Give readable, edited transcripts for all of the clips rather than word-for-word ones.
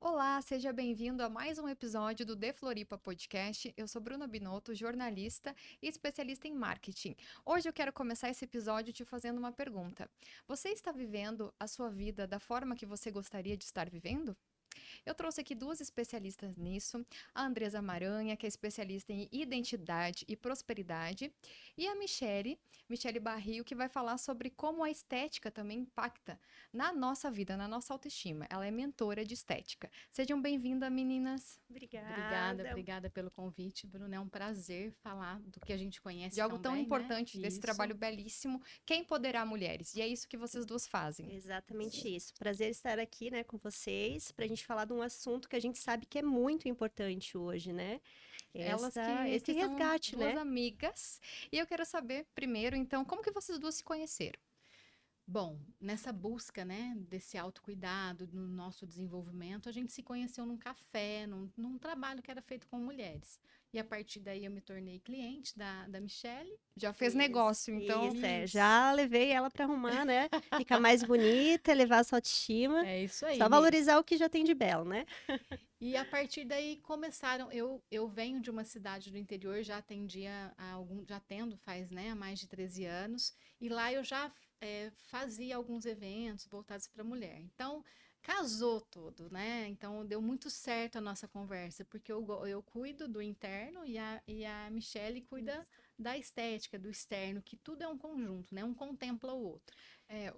Olá, seja bem-vindo a mais um episódio do The Floripa Podcast. Eu sou Bruna Binotto, jornalista e especialista em marketing. Hoje eu quero começar esse episódio te fazendo uma pergunta. Você está vivendo a sua vida da forma que você gostaria de estar vivendo? Eu trouxe aqui duas especialistas nisso, a Andresa Maranha, que é especialista em identidade e prosperidade, e a Michele Barril, que vai falar sobre como a estética também impacta na nossa vida, na nossa autoestima. Ela é mentora de estética. Sejam bem-vindas, meninas. Obrigada, Obrigada. obrigada pelo convite, Bruno. É um prazer falar do que a gente De conhece algo tão também, né? importante, desse Isso. trabalho belíssimo, que é empoderar mulheres. E é isso que vocês duas fazem. Exatamente isso. Prazer estar aqui, né, com vocês, para a gente falar de um assunto que a gente sabe que é muito importante hoje, né? Elas Esse que são resgate, duas né? amigas. E eu quero saber, primeiro, então, como que vocês duas se conheceram? Bom, nessa busca, né, desse autocuidado, no nosso desenvolvimento, a gente se conheceu num café, num trabalho que era feito com mulheres. E a partir daí eu me tornei cliente da Michelle. Já fez Isso, negócio, então. isso, é. Isso. Já levei ela para arrumar, né? Ficar mais bonita, elevar a sua autoestima. É isso aí. Só valorizar o que já tem de belo, né? E a partir daí começaram. Eu venho de uma cidade do interior, já atendia a algum, já atendo faz, né, há mais de 13 anos, e lá eu já fazia alguns eventos voltados para mulher. Então, casou tudo, né? Então, deu muito certo a nossa conversa, porque eu cuido do interno e a Michelle cuida da estética, do externo, que tudo é um conjunto, né? Um contempla o outro.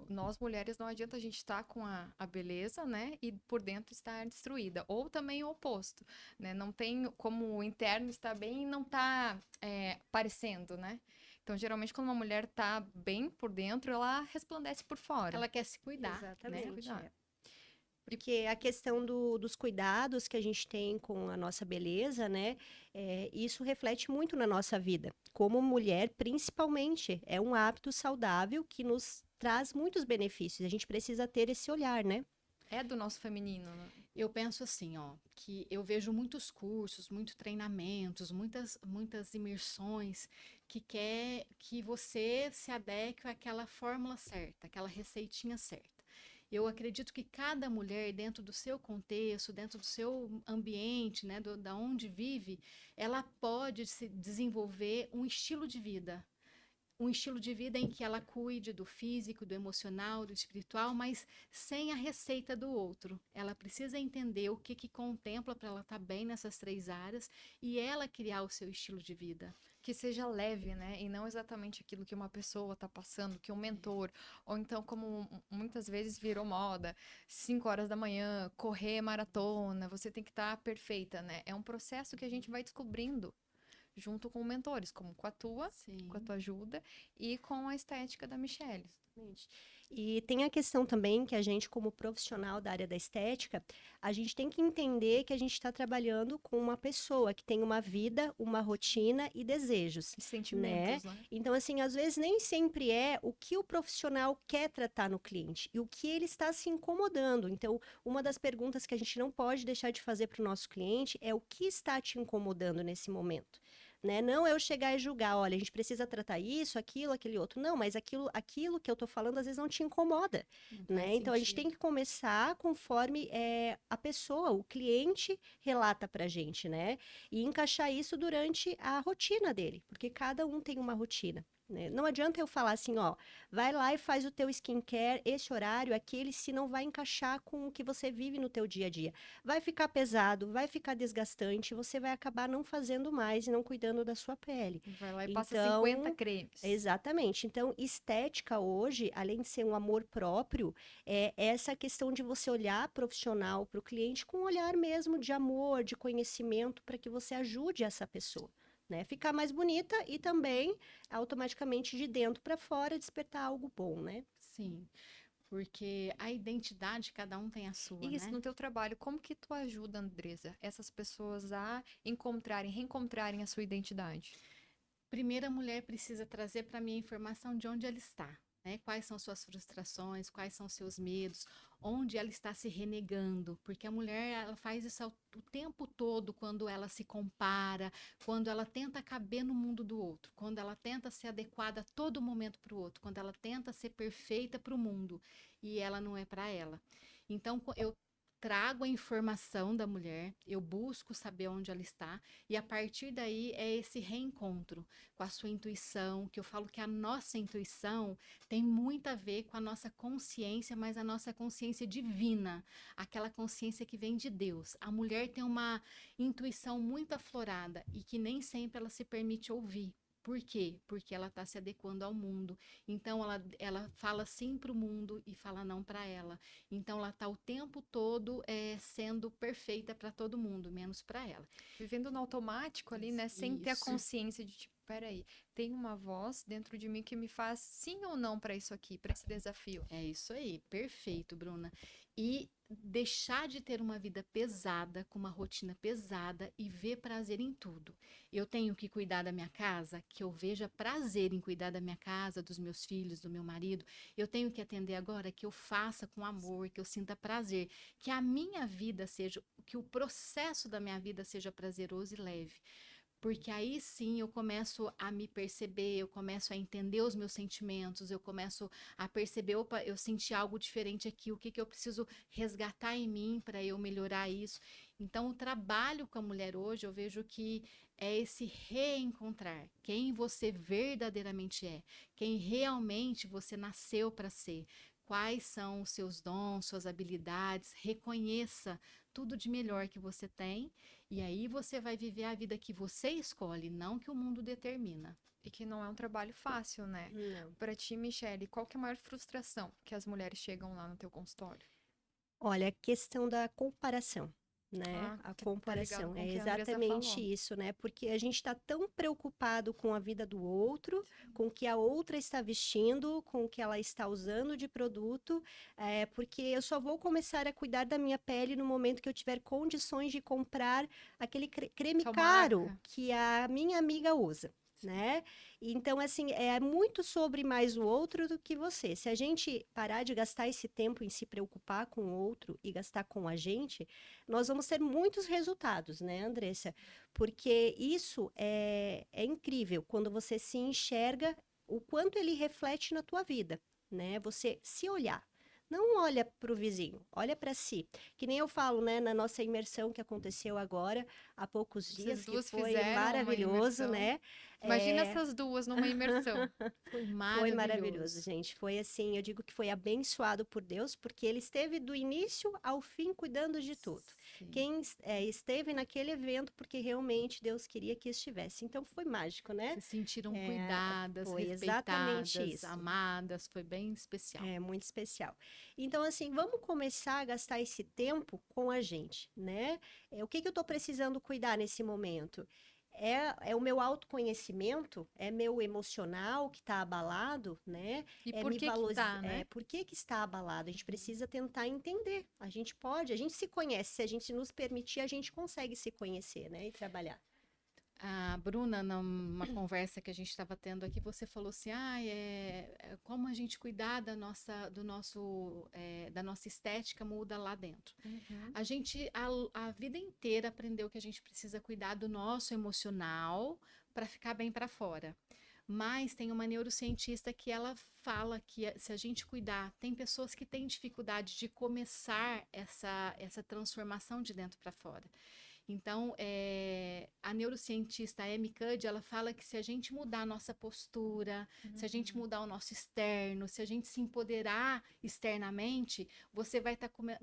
Nós mulheres não adianta a gente estar com a beleza, né? E por dentro estar destruída. Ou também o oposto, né? Não tem como o interno estar bem e não tá parecendo, né? Então, geralmente, quando uma mulher tá bem por dentro, ela resplandece por fora. Ela quer se cuidar, Quer se né? Exatamente. cuidar. E Porque a questão dos cuidados que a gente tem com a nossa beleza, né? Isso reflete muito na nossa vida. Como mulher, principalmente, é um hábito saudável que nos traz muitos benefícios. A gente precisa ter esse olhar, né? é do nosso feminino, né? Eu penso assim, ó, que eu vejo muitos cursos, muitos treinamentos, muitas imersões que quer que você se adeque àquela fórmula certa, aquela receitinha certa. Eu acredito que cada mulher, dentro do seu contexto, dentro do seu ambiente, né, da onde vive, ela pode se desenvolver um estilo de vida em que ela cuide do físico, do emocional, do espiritual, mas sem a receita do outro. Ela precisa entender o que contempla para ela estar bem nessas três áreas e ela criar o seu estilo de vida. Que seja leve, né? E não exatamente aquilo que uma pessoa tá passando, que um mentor, ou então como muitas vezes virou moda, 5 horas da manhã, correr maratona, você tem que estar perfeita, né? É um processo que a gente vai descobrindo junto com mentores, como com a Sim. tua ajuda e com a estética da Michelle. Exatamente. E tem a questão também que a gente, como profissional da área da estética, a gente tem que entender que a gente está trabalhando com uma pessoa que tem uma vida, uma rotina e desejos, E né? sentimentos, né? Então, assim, às vezes nem sempre é o que o profissional quer tratar no cliente e o que ele está se incomodando. Então, uma das perguntas que a gente não pode deixar de fazer para o nosso cliente é o que está te incomodando nesse momento. Né? Não eu chegar e julgar, olha, a gente precisa tratar isso, aquilo, aquele outro. Não, mas aquilo que eu tô falando às vezes não te incomoda, Não faz né? Então a gente tem sentido. que começar conforme a pessoa, o cliente relata pra gente, né? E encaixar isso durante a rotina dele, porque cada um tem uma rotina. Né? Não adianta eu falar assim, ó, vai lá e faz o teu skincare, esse horário, aquele, se não vai encaixar com o que você vive no teu dia a dia. Vai ficar pesado, vai ficar desgastante, você vai acabar não fazendo mais e não cuidando da sua pele. Vai lá e passa 50 Então, cremes. exatamente. Então, estética hoje, além de ser um amor próprio, é essa questão de você olhar profissional para o cliente com um olhar mesmo de amor, de conhecimento, para que você ajude essa pessoa. Né? Ficar mais bonita e também automaticamente de dentro para fora despertar algo bom, né? Sim, porque a identidade, cada um tem a sua, E isso né? no teu trabalho, como que tu ajuda, Andresa, essas pessoas a encontrarem, reencontrarem a sua identidade? Primeiro, a mulher precisa trazer para mim a informação de onde ela está, né? Quais são suas frustrações, quais são seus medos, onde ela está se renegando, porque a mulher ela faz isso o tempo todo quando ela se compara, quando ela tenta caber no mundo do outro, quando ela tenta ser adequada a todo momento para o outro, quando ela tenta ser perfeita para o mundo e ela não é para ela. Então, eu trago a informação da mulher, eu busco saber onde ela está, e a partir daí é esse reencontro com a sua intuição, que eu falo que a nossa intuição tem muito a ver com a nossa consciência, mas a nossa consciência divina, aquela consciência que vem de Deus. A mulher tem uma intuição muito aflorada e que nem sempre ela se permite ouvir. Por quê? Porque ela está se adequando ao mundo. Então, ela fala sim para o mundo e fala não para ela. Então, ela está o tempo todo sendo perfeita para todo mundo, menos para ela. Vivendo no automático ali, né? Sem ter a Isso. consciência de tipo, peraí, tem uma voz dentro de mim que me faz sim ou não para isso aqui, para esse desafio. É isso aí, perfeito, Bruna. E deixar de ter uma vida pesada, com uma rotina pesada e ver prazer em tudo. Eu tenho que cuidar da minha casa, que eu veja prazer em cuidar da minha casa, dos meus filhos, do meu marido. Eu tenho que atender agora, que eu faça com amor, que eu sinta prazer, que a minha vida seja, que o processo da minha vida seja prazeroso e leve. Porque aí sim eu começo a me perceber, eu começo a entender os meus sentimentos, eu começo a perceber, opa, eu senti algo diferente aqui, o que que eu preciso resgatar em mim para eu melhorar isso. Então, o trabalho com a mulher hoje, eu vejo que é esse reencontrar quem você verdadeiramente é, quem realmente você nasceu para ser. Quais são os seus dons, suas habilidades, reconheça tudo de melhor que você tem e aí você vai viver a vida que você escolhe, não que o mundo determina. E que não é um trabalho fácil, né? Não. Para ti, Michele, qual que é a maior frustração que as mulheres chegam lá no teu consultório? Olha, a questão da comparação, né? Ah, A que tá ligado comparação com o é que a Andressa exatamente falou. isso, né? Porque a gente está tão preocupado com a vida do outro, com o que a outra está vestindo, com o que ela está usando de produto, porque eu só vou começar a cuidar da minha pele no momento que eu tiver condições de comprar aquele creme Sua caro marca. que a minha amiga usa. Né? Então, assim, é muito sobre mais o outro do que você. Se a gente parar de gastar esse tempo em se preocupar com o outro e gastar com a gente, nós vamos ter muitos resultados, né, Andressa? Porque isso é incrível quando você se enxerga o quanto ele reflete na tua vida, né? Você se olhar. Não olha para o vizinho, olha para si. Que nem eu falo, né, na nossa imersão que aconteceu agora, há poucos Vocês dias, que duas foi fizeram uma maravilhoso, imersão. né? Imagina É, essas duas numa imersão. Foi foi maravilhoso, maravilhoso. gente. Foi assim, eu digo que foi abençoado por Deus, porque ele esteve do início ao fim cuidando de tudo. Sim. Quem esteve naquele evento, porque realmente Deus queria que estivesse. Então foi mágico, né? Se sentiram É, cuidadas, foi exatamente respeitadas, isso. amadas, foi bem especial. É muito especial. Então, assim, vamos começar a gastar esse tempo com a gente, né? O que que eu estou precisando cuidar nesse momento? É o meu autoconhecimento? É meu emocional que está abalado, né? E É por me que que valorizar. tá, né? Por que que está abalado? A gente precisa tentar entender. A gente pode, a gente se conhece. Se a gente nos permitir, a gente consegue se conhecer, né? E trabalhar. A Bruna, numa conversa que a gente estava tendo aqui, você falou assim, como a gente cuidar da nossa estética muda lá dentro. Uhum. A gente, a vida inteira aprendeu que a gente precisa cuidar do nosso emocional para ficar bem para fora. Mas tem uma neurocientista que ela fala que se a gente cuidar, tem pessoas que têm dificuldade de começar essa transformação de dentro para fora. Então, a neurocientista Amy Cuddy, ela fala que se a gente mudar a nossa postura, se a gente Uhum. mudar o nosso externo, se a gente se empoderar externamente, você vai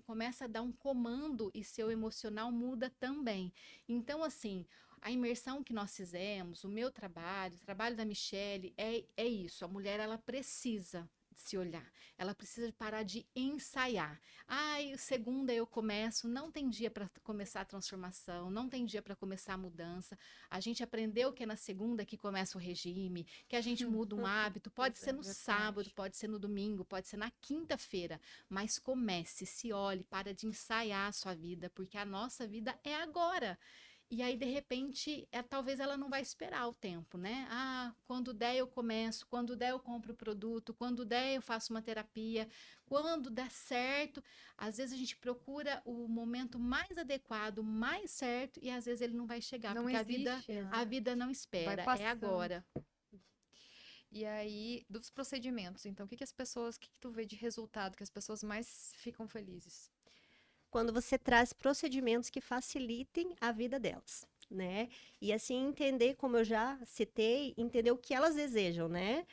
começa a dar um comando e seu emocional muda também. Então, assim, a imersão que nós fizemos, o meu trabalho, o trabalho da Michelle, é isso. A mulher, ela precisa se olhar. Ela precisa de parar de ensaiar. Ai, segunda eu começo, não tem dia para começar a transformação, não tem dia para começar a mudança. A gente aprendeu que é na segunda que começa o regime, que a gente muda um hábito, pode Pois ser é, no sábado, verdade. pode ser no domingo, pode ser na quinta-feira, mas comece, se olhe, para de ensaiar a sua vida, porque a nossa vida é agora. E aí, de repente, talvez ela não vai esperar o tempo, né? Ah, quando der eu começo, quando der eu compro o produto, quando der eu faço uma terapia, quando der certo. Às vezes a gente procura o momento mais adequado, mais certo, e às vezes ele não vai chegar, Não porque existe, a né? vida não Vai espera, é passando. agora. E aí, dos procedimentos, então, o que que as pessoas, o que que tu vê de resultado que as pessoas mais ficam felizes? quando você traz procedimentos que facilitem a vida delas, né? E assim entender, como eu já citei, entender o que elas desejam, né?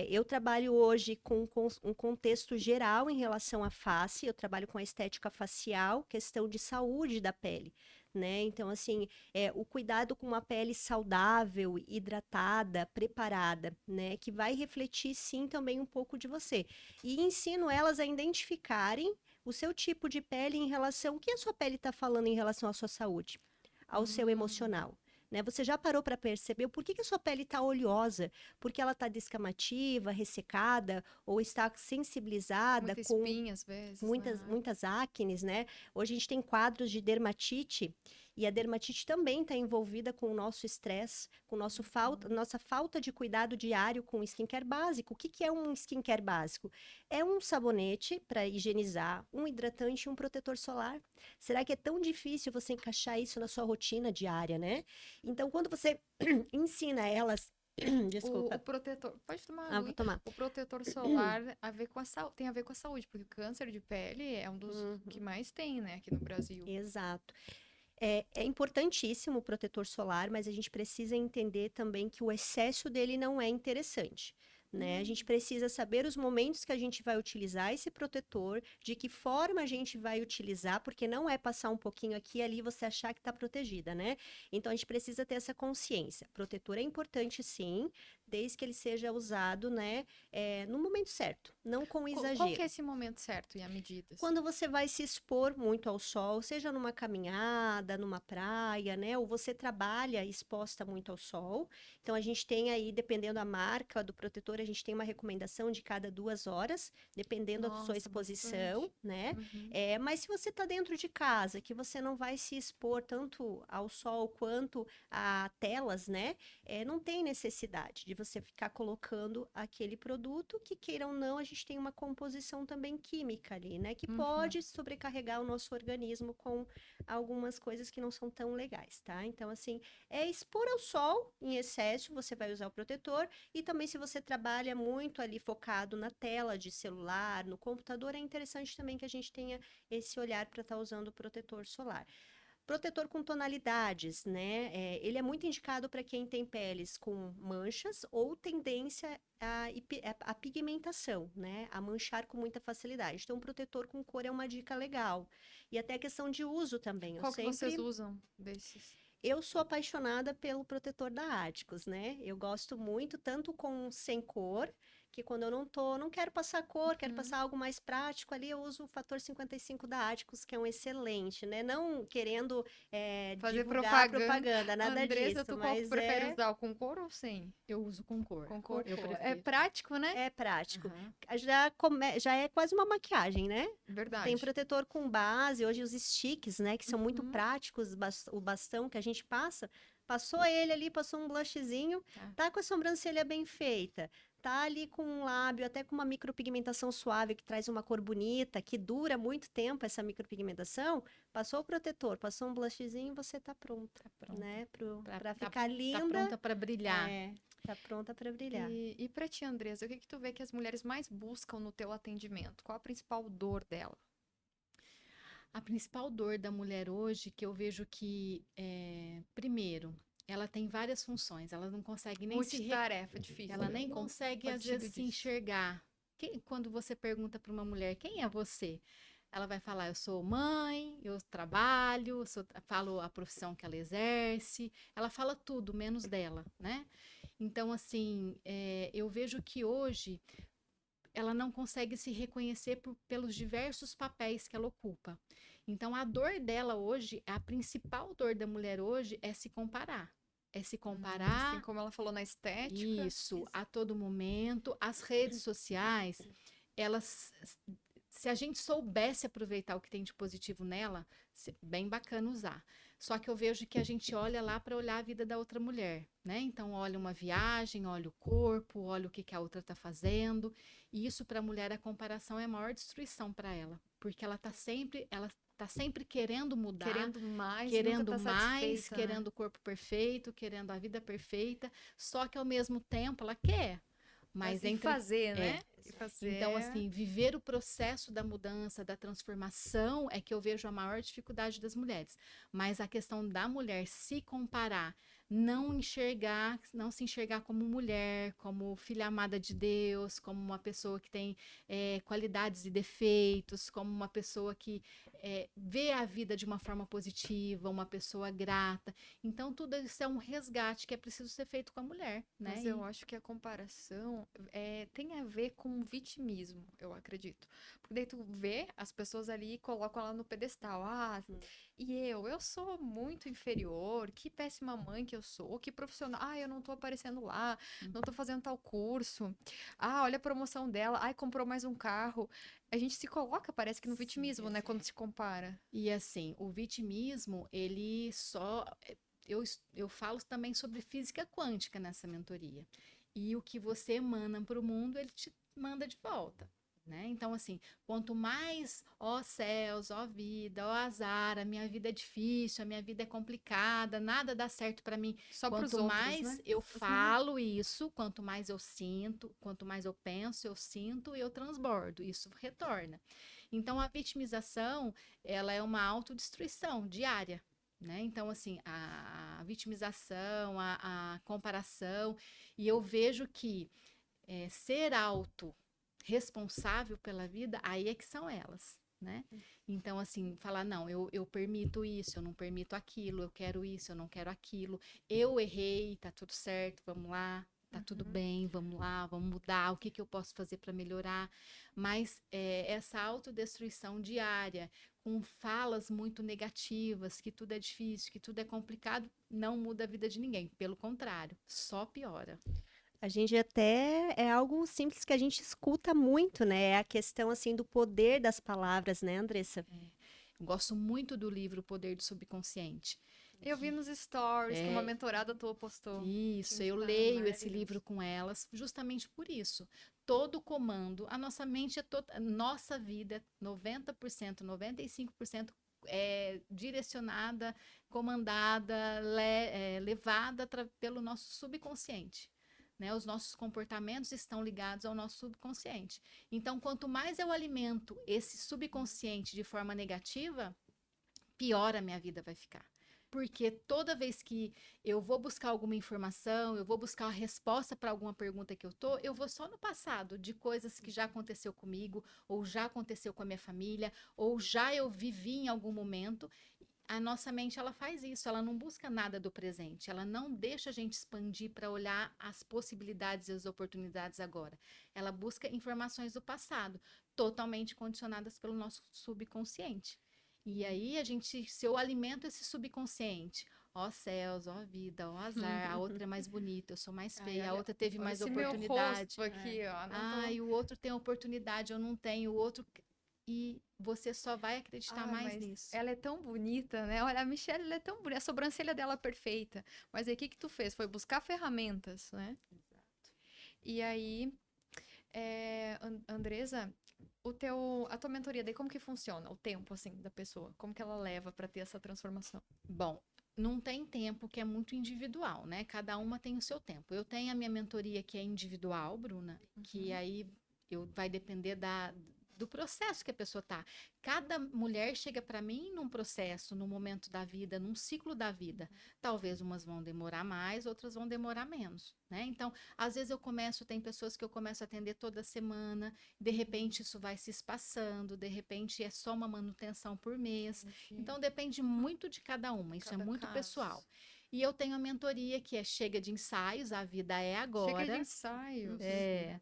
Eu trabalho hoje com um contexto geral em relação à face, eu trabalho com a estética facial, questão de saúde da pele. Né? Então, assim, o cuidado com uma pele saudável, hidratada, preparada, né? Que vai refletir, sim, também um pouco de você. E ensino elas a identificarem o seu tipo de pele em relação... O que a sua pele está falando em relação à sua saúde? Ao seu Hum, emocional. Né? Você já parou para perceber por que a sua pele está oleosa? Porque ela está descamativa, ressecada, ou está sensibilizada muita com espinha às vezes, muitas, né? muitas acnes, né? Hoje a gente tem quadros de dermatite, e a dermatite também está envolvida com o nosso estresse, com nossa falta de cuidado diário com o skincare básico. O que que é um skincare básico? É um sabonete para higienizar, um hidratante e um protetor solar. Será que é tão difícil você encaixar isso na sua rotina diária, né? Então, quando você ensina elas, O desculpa, protetor, pode tomar vou água. tomar. O protetor solar tem a ver com a saúde, porque o câncer de pele é um dos que Uhum, mais tem, né, aqui no Brasil. exato. É importantíssimo o protetor solar, mas a gente precisa entender também que o excesso dele não é interessante. Né? A gente Hum, precisa saber os momentos que a gente vai utilizar esse protetor, de que forma a gente vai utilizar, porque não é passar um pouquinho aqui e ali você achar que está protegida, né? Então a gente precisa ter essa consciência. Protetor é importante sim, desde que ele seja usado, né, no momento certo, não com Qual que é exagero. esse momento certo e as medidas? Quando você vai se expor muito ao sol, seja numa caminhada, numa praia, né? Ou você trabalha exposta muito ao sol. Então, a gente tem aí, dependendo da marca do protetor, a gente tem uma recomendação de cada 2 horas, dependendo da sua Nossa, exposição, bastante. né? Uhum. Mas se você está dentro de casa, que você não vai se expor tanto ao sol quanto a telas, né? Não tem necessidade de você ficar colocando aquele produto que, queira ou não, a gente tem uma composição também química ali, né? Que Uhum. pode sobrecarregar o nosso organismo com algumas coisas que não são tão legais, tá? Então, assim, expor ao sol em excesso, você vai usar o protetor. E também, se você trabalha muito ali focado na tela de celular, no computador, é interessante também que a gente tenha esse olhar para estar usando o protetor solar. Protetor com tonalidades, né? Ele é muito indicado para quem tem peles com manchas ou tendência à pigmentação, né? A manchar com muita facilidade. Então, um protetor com cor é uma dica legal. E até a questão de uso também. Qual que vocês usam desses? Eu sou apaixonada pelo protetor da Áticos, né? Eu gosto muito, tanto com sem cor, que quando eu não quero passar cor, quero Uhum. passar algo mais prático, ali eu uso o fator 55 da Áticos, que é um excelente, né? Não querendo Fazer divulgar propaganda. propaganda, nada Andressa, disso, tu qual que mas prefere usar? O com cor ou sem? Eu uso com cor. Com cor. Eu É prefiro. prático, né? é prático. Aham. Já é quase uma maquiagem, né? Tem Verdade. protetor com base, hoje os sticks, né, que são muito Uhum. práticos, o bastão que a gente passa, passou ele ali, passou um blushzinho, Tá. tá com a sobrancelha bem feita, tá ali com um lábio, até com uma micropigmentação suave, que traz uma cor bonita, que dura muito tempo essa micropigmentação, passou o protetor, passou um blushzinho, você tá pronta, Tá pronta. né, pra Tá, ficar tá linda, pronta para brilhar. tá pronta pra brilhar. E pra ti, Andressa, o que que tu vê que as mulheres mais buscam no teu atendimento? Qual a principal dor dela? A principal dor da mulher hoje, que eu vejo que, primeiro, ela tem várias funções, ela não consegue nem Multitarefa, difícil, ela né? nem consegue, às Fadiga vezes, se disso. enxergar. Quando você pergunta para uma mulher, quem é você? Ela vai falar, eu sou mãe, eu trabalho, falo a profissão que ela exerce, ela fala tudo, menos dela, né? Então, assim, eu vejo que hoje ela não consegue se reconhecer pelos diversos papéis que ela ocupa. Então, a dor dela hoje, a principal dor da mulher hoje é se comparar. É se Assim comparar, como ela falou na estética. isso, a todo momento. As redes sociais, elas, se a gente soubesse aproveitar o que tem de positivo nela, bem bacana usar. Só que eu vejo que a gente olha lá para olhar a vida da outra mulher, né? Então olha uma viagem, olha o corpo, olha o que que a outra está fazendo. E isso para a mulher a comparação é a maior destruição para ela, porque ela tá sempre querendo mudar, Querendo mais e nunca querendo tá mais, satisfeita, né? querendo o corpo perfeito, querendo a vida perfeita, só que ao mesmo tempo ela quer. Mas E entre fazer, é, né? E fazer. Então, assim, viver o processo da mudança, da transformação, é que eu vejo a maior dificuldade das mulheres. Mas a questão da mulher se comparar, não se enxergar como mulher, como filha amada de Deus, como uma pessoa que tem qualidades e defeitos, como uma pessoa que vê a vida de uma forma positiva, uma pessoa grata. Então, tudo isso é um resgate que é preciso ser feito com a mulher, né? Mas eu acho que a comparação tem a ver com vitimismo, eu acredito. Porque daí tu vê as pessoas ali e colocam ela no pedestal. Ah, e eu sou muito inferior, que péssima mãe que eu sou, que profissional. Ah, eu não tô aparecendo lá, não tô fazendo tal curso. Ah, olha a promoção dela. Ai, comprou mais um carro. A gente se coloca, parece que no vitimismo, né, quando se compara. E assim, o vitimismo, ele só. Eu falo também sobre física quântica nessa mentoria. E o que você emana para o mundo, ele te manda de volta. Né? Então, assim, quanto mais, ó céus, ó vida, ó azar, a minha vida é difícil, a minha vida é complicada, nada dá certo para mim. Só pros Quanto outros, mais né? eu falo isso, quanto mais eu sinto, quanto mais eu penso, eu sinto e eu transbordo. Isso retorna. Então, a vitimização, ela é uma autodestruição diária. Né? Então, assim, a vitimização, a comparação, e eu vejo que ser responsável pela vida, aí é que são elas, né? Então, assim, falar, não, eu permito isso, eu não permito aquilo, eu quero isso, eu não quero aquilo, eu errei, tá tudo certo, vamos lá, tá tudo bem, vamos lá, vamos mudar, o que que eu posso fazer para melhorar? Mas essa autodestruição diária, com falas muito negativas, que tudo é difícil, que tudo é complicado, não muda a vida de ninguém, pelo contrário, só piora. A gente até é algo simples que a gente escuta muito, né? É a questão assim do poder das palavras, né, Andressa? Eu gosto muito do livro O Poder do Subconsciente. Eu vi nos stories que uma É, mentorada tua postou. isso, eu Tá leio esse maravilhoso. livro com elas justamente por isso. Todo comando, a nossa mente nossa vida é 90%, 95% direcionada, comandada, levada pelo nosso subconsciente. Né? Os nossos comportamentos estão ligados ao nosso subconsciente. Então, quanto mais eu alimento esse subconsciente de forma negativa, pior a minha vida vai ficar. Porque toda vez que eu vou buscar alguma informação, eu vou buscar a resposta para alguma pergunta que eu vou só no passado, de coisas que já aconteceu comigo, ou já aconteceu com a minha família, ou já eu vivi em algum momento. A nossa mente, ela faz isso, ela não busca nada do presente, ela não deixa a gente expandir para olhar as possibilidades e as oportunidades agora. Ela busca informações do passado, totalmente condicionadas pelo nosso subconsciente. E aí se eu alimento esse subconsciente, ó céus, ó vida, ó azar, a outra é mais bonita, eu sou mais feia, a outra teve Olha mais esse meu oportunidade. rosto aqui, ó. Não tô... E o outro tem oportunidade, eu não tenho, o outro. E você só vai acreditar mais Mas nisso. ela é tão bonita, né? Olha, a Michelle, ela é tão bonita. A sobrancelha dela é perfeita. Mas aí o que que tu fez? Foi buscar ferramentas, né? E aí, Andresa, a tua mentoria, daí como que funciona? O tempo, assim, da pessoa? Como que ela leva pra ter essa transformação? Bom, não tem tempo que é muito individual, né? Cada uma tem o seu tempo. Eu tenho a minha mentoria que é individual, Bruna, que aí vai depender do processo que a pessoa tá. Cada mulher chega para mim num processo, num momento da vida, num ciclo da vida. Talvez umas vão demorar mais, outras vão demorar menos, né? Então, às vezes tem pessoas que eu começo a atender toda semana, de repente isso vai se espaçando, de repente é só uma manutenção por mês. Então, depende muito de cada uma, isso é Cada muito caso. pessoal. E eu tenho a mentoria que é Chega de Ensaios, a vida é Chega de agora. ensaios.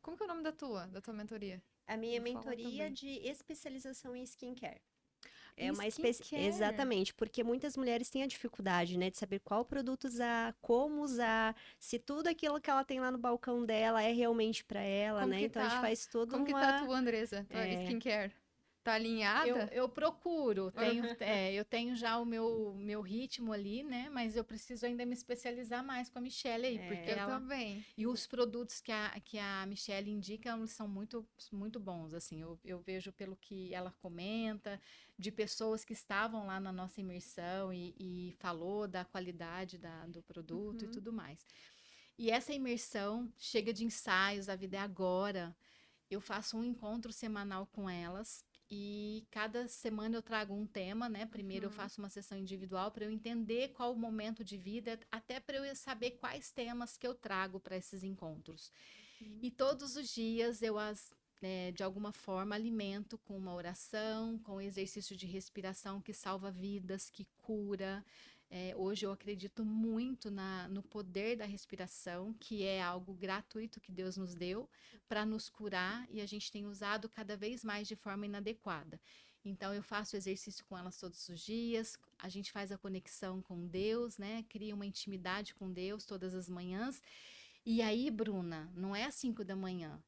Como que é o nome da tua mentoria? A minha Me fala mentoria também. de especialização em skincare. É Em uma skincare. Exatamente, porque muitas mulheres têm a dificuldade, né, de saber qual produto usar, como usar, se tudo aquilo que ela tem lá no balcão dela é realmente para ela, Como né? que Então a gente tá? faz toda Como que tá a uma. tua, Andresa? Tua skincare? Tá alinhada? Eu procuro, eu tenho já o meu ritmo ali, né? Mas eu preciso ainda me especializar mais com a Michelle aí, porque Eu também. E os produtos que a Michelle indica, eles são muito, muito bons, assim. Eu vejo pelo que ela comenta, de pessoas que estavam lá na nossa imersão e falou da qualidade do produto e tudo mais. E essa imersão chega de ensaios, a vida é agora. Eu faço um encontro semanal com elas e cada semana eu trago um tema, né? Primeiro eu Uhum. faço uma sessão individual para eu entender qual o momento de vida, até para eu saber quais temas que eu trago para esses encontros. E todos os dias eu de alguma forma, alimento com uma oração, com exercício de respiração que salva vidas, que cura. Hoje eu acredito muito no poder da respiração, que é algo gratuito que Deus nos deu para nos curar e a gente tem usado cada vez mais de forma inadequada. Então eu faço exercício com elas todos os dias, a gente faz a conexão com Deus, né? Cria uma intimidade com Deus todas as manhãs. E aí, Bruna, não é às 5 da manhã.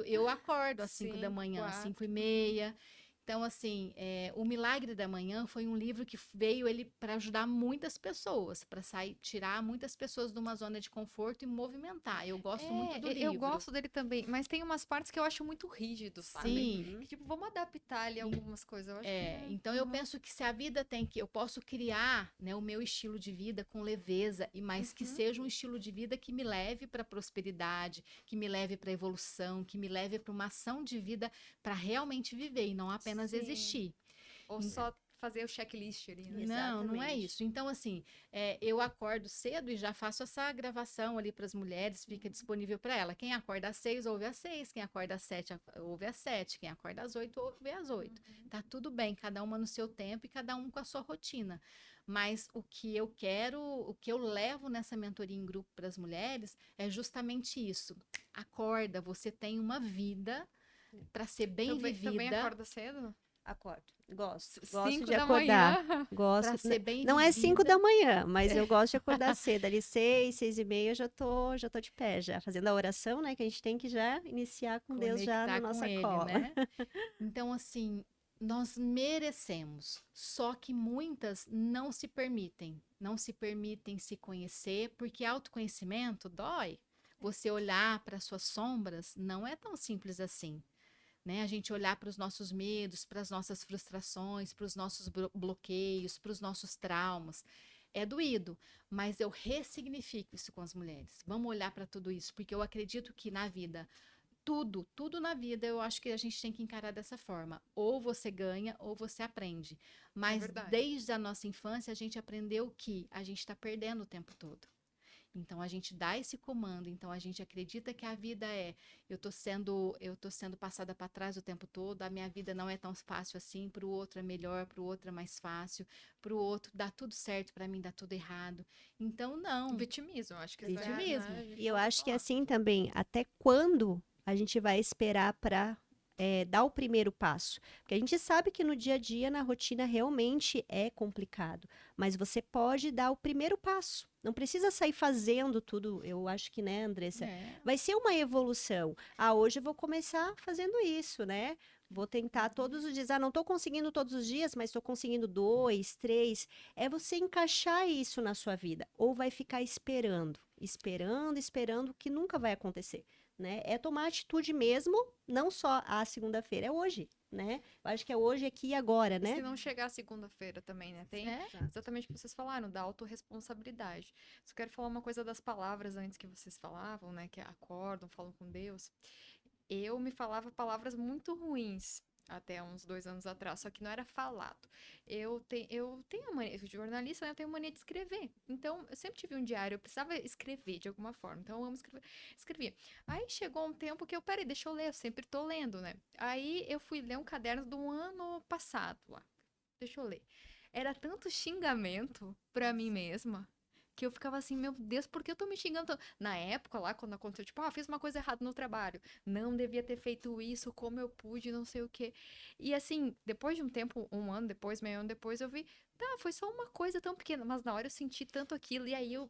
Eu acordo às 5 da 5, manhã, às 5 4. e meia. Então, assim, O Milagre da Manhã foi um livro que veio ele para ajudar muitas pessoas, para tirar muitas pessoas de uma zona de conforto e movimentar. Eu gosto muito do Eu livro. gosto dele também, mas tem umas partes que eu acho muito rígido, sabe? Sim. Uhum. Que, tipo, vamos adaptar ali algumas coisas. Eu acho que. Então eu penso que se a vida eu posso criar, né, o meu estilo de vida com leveza mas que Uhum. seja um estilo de vida que me leve para a prosperidade, que me leve para a evolução, que me leve para uma ação de vida para realmente viver e não apenas Sim. existir. Ou só fazer o checklist ali, né? Não é Exatamente. isso. Então, assim, eu acordo cedo e já faço essa gravação ali para as mulheres, fica disponível para ela. Quem acorda às 6, ouve às 6. Quem acorda às 7, ouve às 7. Quem acorda às 8, ouve às 8. Tá tudo bem, cada uma no seu tempo e cada um com a sua rotina. Mas o que eu quero, o que eu levo nessa mentoria em grupo para as mulheres é justamente isso. Acorda, você tem uma vida para ser bem Também vivida. acorda cedo? Acordo. Gosto 5 de da acordar. manhã. Gosto. Para ser bem Não é 5 vivida. da manhã, mas eu gosto de acordar cedo. Ali 6, 6 e meia, eu já tô de pé, já fazendo a oração, né? Que a gente tem que já iniciar com Deus já na Conectar com nossa ele, cola. né? Então, assim, nós merecemos, só que muitas não se permitem se conhecer, porque autoconhecimento dói. Você olhar para suas sombras não é tão simples assim, né? A gente olhar para os nossos medos, para as nossas frustrações, para os nossos bloqueios, para os nossos traumas. É doído, mas eu ressignifico isso com as mulheres. Vamos olhar para tudo isso, porque eu acredito que na vida tudo na vida eu acho que a gente tem que encarar dessa forma. Ou você ganha ou você aprende. Mas verdade. desde a nossa infância a gente aprendeu que a gente está perdendo o tempo todo. Então a gente dá esse comando, então a gente acredita que a vida eu tô sendo passada para trás o tempo todo, a minha vida não é tão fácil assim, para o outro é melhor, para o outro é mais fácil, para o outro dá tudo certo, para mim dá tudo errado. Então não, Vitimismo, acho que Vitimismo. né, a gente E eu pode acho que falar. assim também, até quando a gente vai esperar para dar o primeiro passo? Porque a gente sabe que no dia a dia, na rotina, realmente é complicado. Mas você pode dar o primeiro passo. Não precisa sair fazendo tudo. Eu acho que, né, Andressa? Vai ser uma evolução. Ah, hoje eu vou começar fazendo isso, né? Vou tentar todos os dias. Ah, não estou conseguindo todos os dias, mas estou conseguindo 2, 3. É você encaixar isso na sua vida. Ou vai ficar esperando, que nunca vai acontecer, né? É tomar atitude mesmo, não só a segunda-feira, é hoje, né? Eu acho que é hoje, aqui e agora, E se né? não chegar segunda-feira também, né? Tem exatamente o que vocês falaram, da autorresponsabilidade. Só quero falar uma coisa das palavras antes que vocês falavam, né? Que acordam, falam com Deus. Eu me falava palavras muito ruins até uns 2 anos atrás, só que não era falado. Eu tenho a mania, eu sou jornalista, né? Eu tenho mania de escrever. Então, eu sempre tive um diário, eu precisava escrever de alguma forma. Então, eu amo escrever. Escrevia. Aí chegou um tempo que peraí, deixa eu ler, eu sempre tô lendo, né? Aí eu fui ler um caderno do ano passado lá. Deixa eu ler. Era tanto xingamento pra mim mesma que eu ficava assim, meu Deus, por que eu tô me xingando tanto? Na época lá, quando aconteceu, tipo, fiz uma coisa errada no trabalho. Não devia ter feito isso, como eu pude, não sei o quê. E assim, depois de um tempo, um ano depois, meio ano depois, eu vi, tá, foi só uma coisa tão pequena, mas na hora eu senti tanto aquilo, e aí eu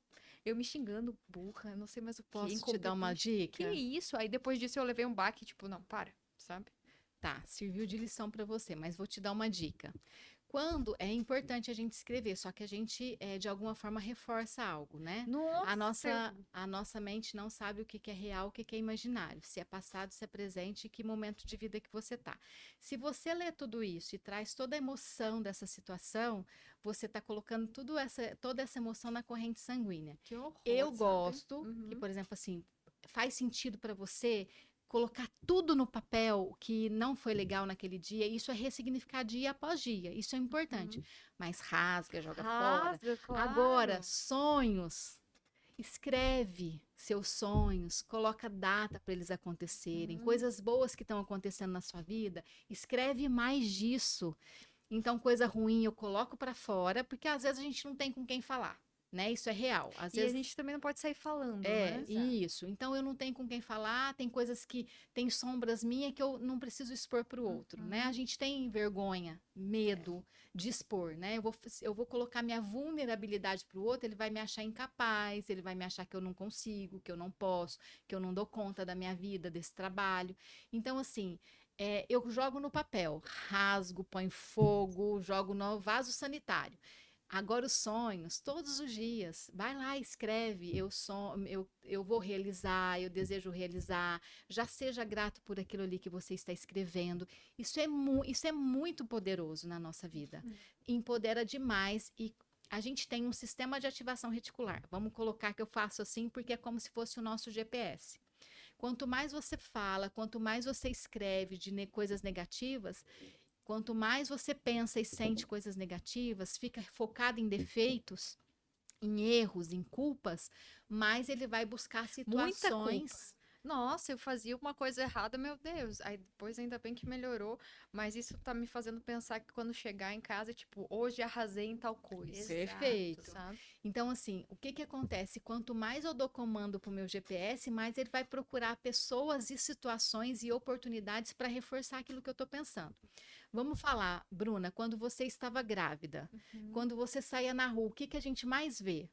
me xingando, burra, não sei mais o quê, Posso te dar uma incompetente. Que dica? isso? Aí depois disso eu levei um baque, tipo, não, para, sabe? Tá, serviu de lição para você, mas vou te dar uma dica. Quando é importante a gente escrever, só que a gente, de alguma forma, reforça algo, né? Nossa, A nossa mente não sabe o que que é real, o que que é imaginário, se é passado, se é presente e que momento de vida que você tá. Se você lê tudo isso e traz toda a emoção dessa situação, você tá colocando toda essa emoção na corrente sanguínea. que horror, Eu sabe? gosto que, Uhum. por exemplo, assim, faz sentido para você colocar tudo no papel que não foi legal naquele dia, isso é ressignificar dia após dia, isso é importante. Uhum. Mas rasga, joga fora. Rasga, Agora, claro. sonhos. Escreve seus sonhos, coloca data para eles acontecerem, Hum. coisas boas que estão acontecendo na sua vida, escreve mais disso. Então, coisa ruim eu coloco para fora, porque às vezes a gente não tem com quem falar, né? Isso é real. Às E a vezes gente também não pode sair falando, é, né? Exato. isso. Então eu não tenho com quem falar, tem coisas que tem sombras minhas que eu não preciso expor para o outro, né? A Uhum. gente tem vergonha, medo de expor, né? Eu vou colocar minha vulnerabilidade para o outro, ele vai me achar incapaz, ele vai me achar que eu não consigo, que eu não posso, que eu não dou conta da minha vida, desse trabalho. Então, assim, eu jogo no papel, rasgo, põe fogo, jogo no vaso sanitário. Agora os sonhos, todos os dias, vai lá, escreve, eu vou realizar, eu desejo realizar, já seja grato por aquilo ali que você está escrevendo. Isso é muito poderoso na nossa vida. Empodera demais e a gente tem um sistema de ativação reticular. Vamos colocar que eu faço assim porque é como se fosse o nosso GPS. Quanto mais você fala, quanto mais você escreve de coisas negativas, quanto mais você pensa e sente coisas negativas, fica focado em defeitos, em erros, em culpas, mais ele vai buscar Muita culpa. situações. Nossa, eu fazia uma coisa errada, meu Deus. Aí depois ainda bem que melhorou, mas isso tá me fazendo pensar que quando chegar em casa, tipo, hoje arrasei em tal coisa, Perfeito. sabe? Então, assim, o que que acontece? Quanto mais eu dou comando para o meu GPS, mais ele vai procurar pessoas e situações e oportunidades para reforçar aquilo que eu estou pensando. Vamos falar, Bruna, quando você estava grávida, Uhum. quando você saía na rua, o que que a gente mais vê?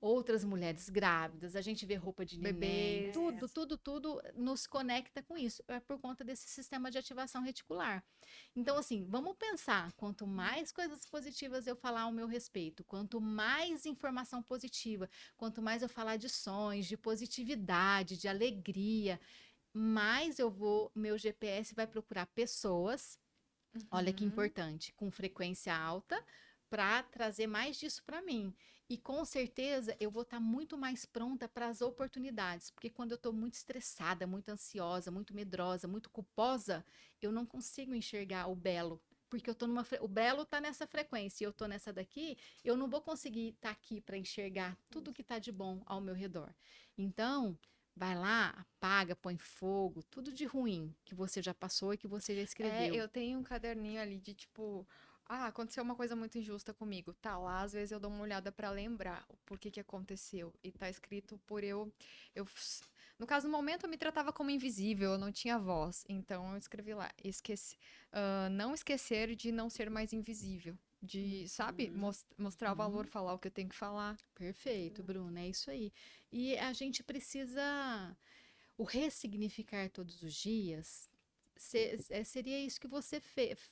Outras mulheres grávidas, a gente vê roupa de neném, Bebês. tudo, tudo, tudo nos conecta com isso. É por conta desse sistema de ativação reticular. Então, assim, vamos pensar: quanto mais coisas positivas eu falar ao meu respeito, quanto mais informação positiva, quanto mais eu falar de sonhos, de positividade, de alegria, mais meu GPS vai procurar pessoas. Olha que Uhum. importante, com frequência alta, para trazer mais disso para mim. E com certeza eu vou estar muito mais pronta para as oportunidades, porque quando eu estou muito estressada, muito ansiosa, muito medrosa, muito culposa, eu não consigo enxergar o belo. Porque eu tô o belo está nessa frequência e eu estou nessa daqui, eu não vou conseguir estar aqui para enxergar tudo que está de bom ao meu redor. Então, vai lá, apaga, põe fogo, tudo de ruim que você já passou e que você já É, escreveu. eu tenho um caderninho ali de tipo, aconteceu uma coisa muito injusta comigo. Tá lá, às vezes eu dou uma olhada pra lembrar o porquê que aconteceu. E tá escrito por eu, no caso, no momento eu me tratava como invisível, eu não tinha voz. Então eu escrevi lá, não esquecer de não ser mais invisível. De, sabe, Uhum, mostrar o valor, uhum. falar o que eu tenho que falar. Perfeito, Bruna, é isso aí. E a gente precisa o ressignificar todos os dias. Seria isso que você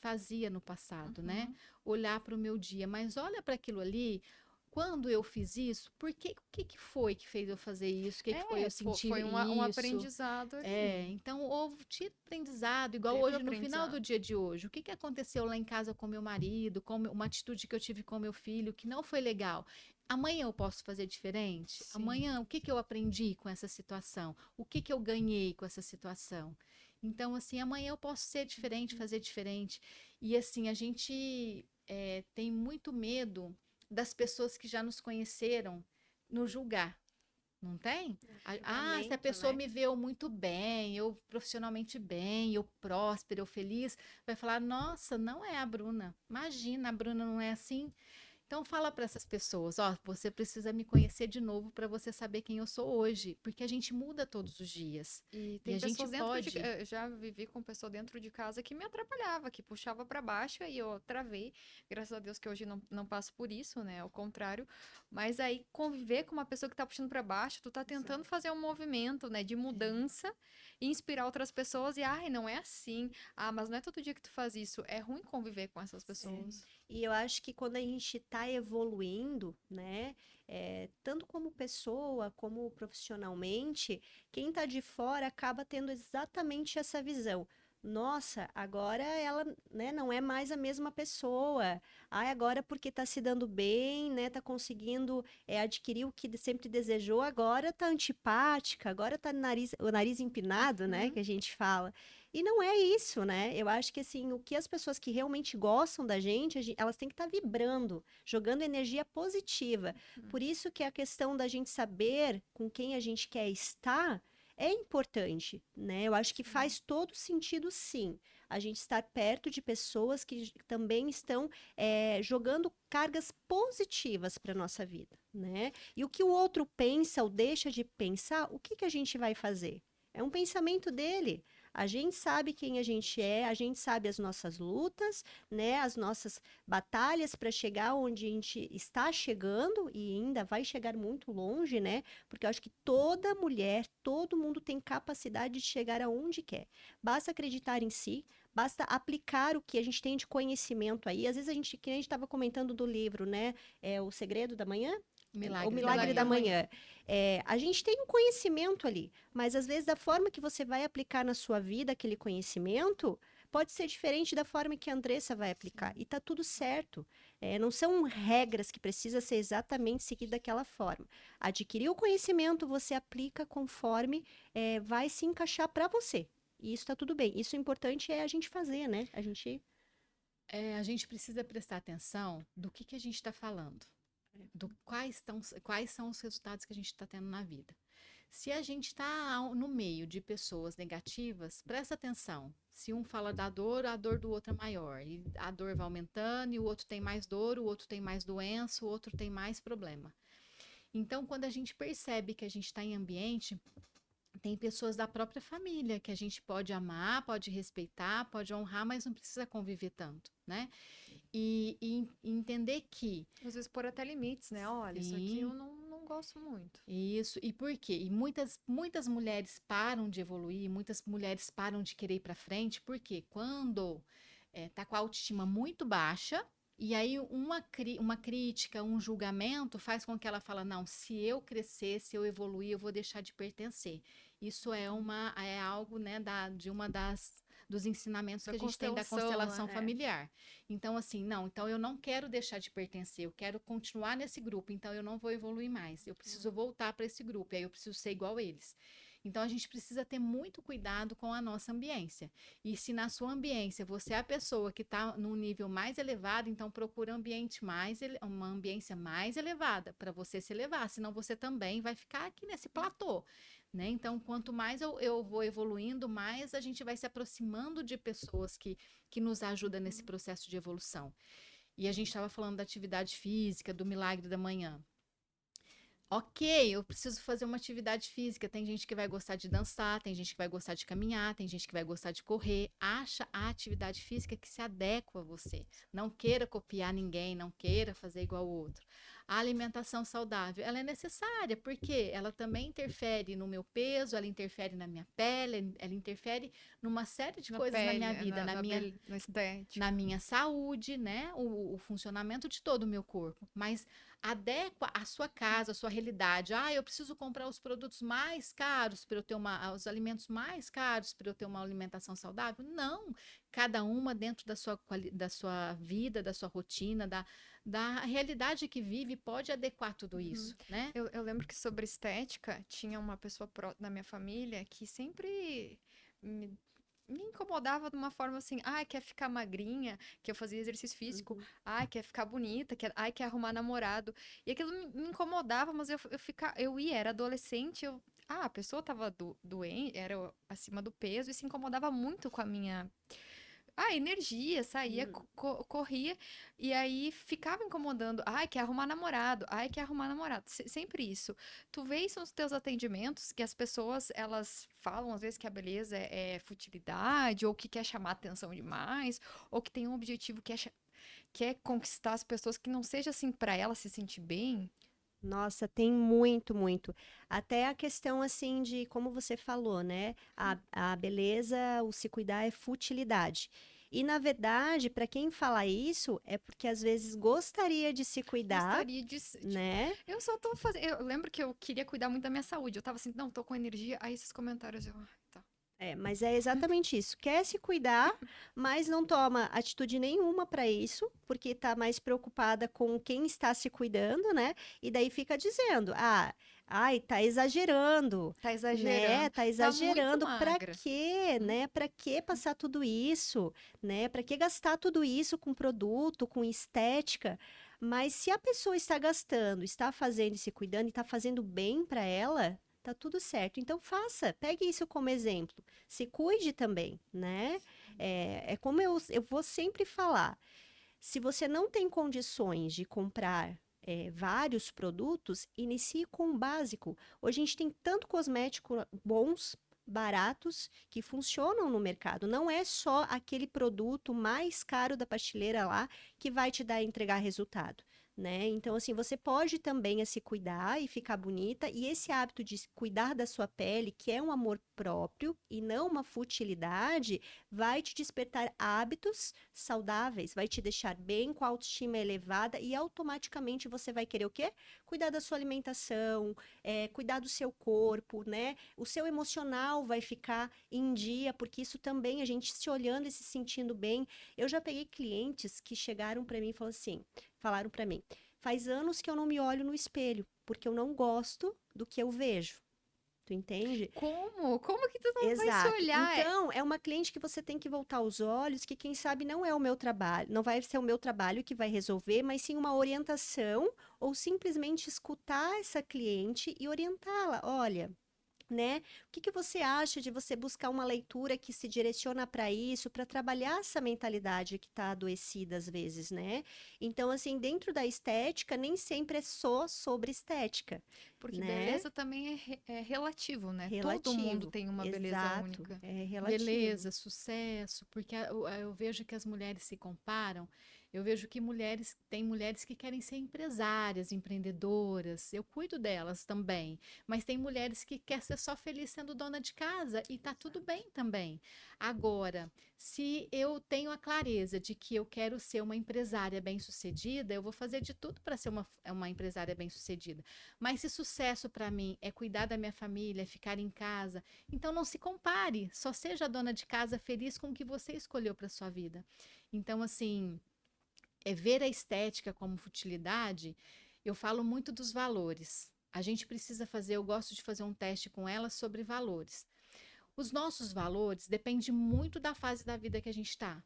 fazia no passado, né? Uhum. Olhar para o meu dia, mas olha para aquilo ali. Quando eu fiz isso, o que que foi que fez eu fazer isso? O que que foi eu sentir Foi um isso? aprendizado É, ali. então houve tira aprendizado, igual Teve o hoje, no final do aprendizado. dia de hoje. O que que aconteceu lá em casa com meu marido, uma atitude que eu tive com meu filho que não foi legal? Amanhã eu posso fazer diferente? Sim. Amanhã, o que que eu aprendi com essa situação? O que que eu ganhei com essa situação? Então, assim, amanhã eu posso ser diferente, fazer diferente. E, assim, a gente tem muito medo das pessoas que já nos conheceram nos julgar. Não tem? Se a Julgamento, pessoa né? me vê eu muito bem, eu profissionalmente bem, eu próspera, eu feliz, vai falar: nossa, não é a Bruna. Imagina, a Bruna não é assim. Então fala para essas pessoas, ó, você precisa me conhecer de novo para você saber quem eu sou hoje, porque a gente muda todos os dias. E E tem a gente pessoas dentro de, pode. eu já vivi com pessoa dentro de casa que me atrapalhava, que puxava pra baixo, aí eu travei. Graças a Deus que hoje não passo por isso, né? Ao contrário. Mas aí conviver com uma pessoa que tá puxando pra baixo, tu tá tentando Exato. fazer um movimento, né, de mudança e inspirar outras pessoas e ai, não é assim. Ah, mas não é todo dia que tu faz isso. É ruim conviver com essas É. pessoas. E eu acho que quando a gente está evoluindo, né, tanto como pessoa, como profissionalmente, quem está de fora acaba tendo exatamente essa visão. nossa, agora ela, né, não é mais a mesma pessoa. Ai, agora porque tá se dando bem, né, tá conseguindo adquirir o que sempre desejou, agora tá antipática, agora tá o nariz empinado, né, Uhum. que a gente fala. E não é isso, né? Eu acho que assim, o que as pessoas que realmente gostam da gente, elas têm que estar vibrando, jogando energia positiva. Por isso que a questão da gente saber com quem a gente quer estar é importante, né? Eu acho que Sim. faz todo sentido, sim, a gente estar perto de pessoas que também estão jogando cargas positivas para nossa vida, né? E o que o outro pensa ou deixa de pensar, o que que a gente vai fazer? É um pensamento dele. A gente sabe quem a gente é, a gente sabe as nossas lutas, né? As nossas batalhas para chegar onde a gente está chegando e ainda vai chegar muito longe, né? Porque eu acho que toda mulher, todo mundo tem capacidade de chegar aonde quer. Basta acreditar em si, basta aplicar o que a gente tem de conhecimento aí. Às vezes a gente, que a gente estava comentando do livro, né? É O Segredo da Manhã? O Milagre da Milagre Milagre da da Manhã. manhã. Manhã. A gente tem um conhecimento ali, mas às vezes da forma que você vai aplicar na sua vida aquele conhecimento pode ser diferente da forma que a Andressa vai aplicar. Sim. E tá tudo certo. Não são regras que precisa ser exatamente seguido daquela forma. Adquirir o conhecimento, você aplica conforme vai se encaixar para você. E isso está tudo bem. Isso é importante a gente fazer, né? A gente. A gente precisa prestar atenção do que a gente está falando, quais são os resultados que a gente está tendo na vida. Se a gente está no meio de pessoas negativas, presta atenção. Se um fala da dor, a dor do outro é maior. E a dor vai aumentando, e o outro tem mais dor, o outro tem mais doença, o outro tem mais problema. Então, quando a gente percebe que a gente está em ambiente, tem pessoas da própria família que a gente pode amar, pode respeitar, pode honrar, mas não precisa conviver tanto, né? E entender que, Às vezes pôr até limites, né? Olha, isso aqui eu sim, não gosto muito. isso. E por quê? E muitas mulheres param de evoluir, muitas mulheres param de querer ir para frente, porque quando tá com a autoestima muito baixa, e aí uma crítica, um julgamento faz com que ela fala, não, se eu crescer, se eu evoluir, eu vou deixar de pertencer. Isso é algo, né, de uma dos ensinamentos Da que a gente tem da constelação, constelação né? familiar. Então, assim, não, então eu não quero deixar de pertencer, eu quero continuar nesse grupo, então eu não vou evoluir mais. Eu preciso voltar para esse grupo, e aí eu preciso ser igual a eles. Então a gente precisa ter muito cuidado com a nossa ambiência. E se na sua ambiência você é a pessoa que está num nível mais elevado, então procura uma ambiência mais elevada para você se elevar, senão você também vai ficar aqui nesse platô. Né? Então, quanto mais eu vou evoluindo, mais a gente vai se aproximando de pessoas que nos ajudam nesse processo de evolução. E a gente estava falando da atividade física, do milagre da manhã. Ok, eu preciso fazer uma atividade física. Tem gente que vai gostar de dançar, tem gente que vai gostar de caminhar, tem gente que vai gostar de correr. Acha a atividade física que se adequa a você. Não queira copiar ninguém, não queira fazer igual ao outro. A alimentação saudável, ela é necessária, porque ela também interfere no meu peso, ela interfere na minha pele, ela interfere numa série de Na coisas na minha pele, vida, na na estética. minha saúde, né? O funcionamento de todo o meu corpo. Mas adequa a sua casa, a sua realidade. Ah, eu preciso comprar os produtos mais caros para eu ter os alimentos mais caros para eu ter uma alimentação saudável? Não. Cada uma dentro da sua vida, da sua rotina, da realidade que vive, pode adequar tudo Uhum. isso, né? Eu lembro que sobre estética, tinha uma pessoa na minha família que sempre me, me incomodava de uma forma assim, quer ficar magrinha, que eu fazia exercício físico, Uhum. quer ficar bonita, quer arrumar namorado. E aquilo me incomodava, mas eu ia, era adolescente, a pessoa tava doente, era acima do peso e se incomodava muito com a minha energia, saía, Uhum. corria, e aí ficava incomodando. Ai, quer arrumar namorado. Ai, quer arrumar namorado. Sempre isso. Tu vê isso nos teus atendimentos, que as pessoas, elas falam às vezes que a beleza é futilidade, ou que quer chamar atenção demais, ou que tem um objetivo que quer conquistar as pessoas, que não seja assim pra ela se sentir bem. Nossa, tem muito, muito. Até a questão assim de como você falou, né? A beleza, o se cuidar é futilidade. E na verdade, para quem fala isso, é porque às vezes gostaria de se cuidar, Gostaria tipo, né? eu só tô fazendo. Eu lembro que eu queria cuidar muito da minha saúde. Eu tava assim, não, tô com energia. Aí esses comentários, tá. Mas é exatamente isso. Quer se cuidar, mas não toma atitude nenhuma para isso, porque está mais preocupada com quem está se cuidando, né? E daí fica dizendo: ai, tá exagerando, Tá né? exagerando. Tá Tá muito exagerando. Para magra. quê, né? Para que passar tudo isso, né? Para que gastar tudo isso com produto, com estética? Mas se a pessoa está gastando, está fazendo e se cuidando e está fazendo bem para ela, tá tudo certo. Então faça, pegue isso como exemplo. Se cuide também, né? É como eu vou sempre falar. Se você não tem condições de comprar vários produtos, inicie com o básico. Hoje a gente tem tanto cosmético bons, baratos, que funcionam no mercado. Não é só aquele produto mais caro da prateleira lá que vai te dar entregar resultado. Né? Então, assim, você pode também se cuidar e ficar bonita, e esse hábito de cuidar da sua pele, que é um amor próprio e não uma futilidade, vai te despertar hábitos saudáveis, vai te deixar bem, com a autoestima elevada e automaticamente você vai querer o quê? Cuidar da sua alimentação, cuidar do seu corpo, né? O seu emocional vai ficar em dia, porque isso também, a gente se olhando e se sentindo bem. Eu já peguei clientes que chegaram para mim e falaram para mim, faz anos que eu não me olho no espelho, porque eu não gosto do que eu vejo. Tu entende? Como? Como que tu não vai se Exato. olhar? Então, é uma cliente que você tem que voltar os olhos, que quem sabe não é o meu trabalho, não vai ser o meu trabalho que vai resolver, mas sim uma orientação ou simplesmente escutar essa cliente e orientá-la. Olha, né? O que que você acha de você buscar uma leitura que se direciona para isso, para trabalhar essa mentalidade que está adoecida às vezes, né? Então, assim, dentro da estética, nem sempre é só sobre estética, Porque né? beleza também é relativo, né? Todo mundo Relativo, tem uma beleza exato, única. é relativo. Beleza, sucesso, porque eu vejo que as mulheres se comparam. Eu vejo que tem mulheres que querem ser empresárias, empreendedoras. Eu cuido delas também, mas tem mulheres que querem ser só feliz sendo dona de casa e tá tudo bem também. Agora, se eu tenho a clareza de que eu quero ser uma empresária bem-sucedida, eu vou fazer de tudo para ser uma empresária bem-sucedida. Mas se sucesso para mim é cuidar da minha família, é ficar em casa, então não se compare, só seja dona de casa feliz com o que você escolheu para sua vida. Então, assim, ver a estética como futilidade, eu falo muito dos valores. A gente precisa fazer, eu gosto de fazer um teste com ela sobre valores. Os nossos valores dependem muito da fase da vida que a gente está.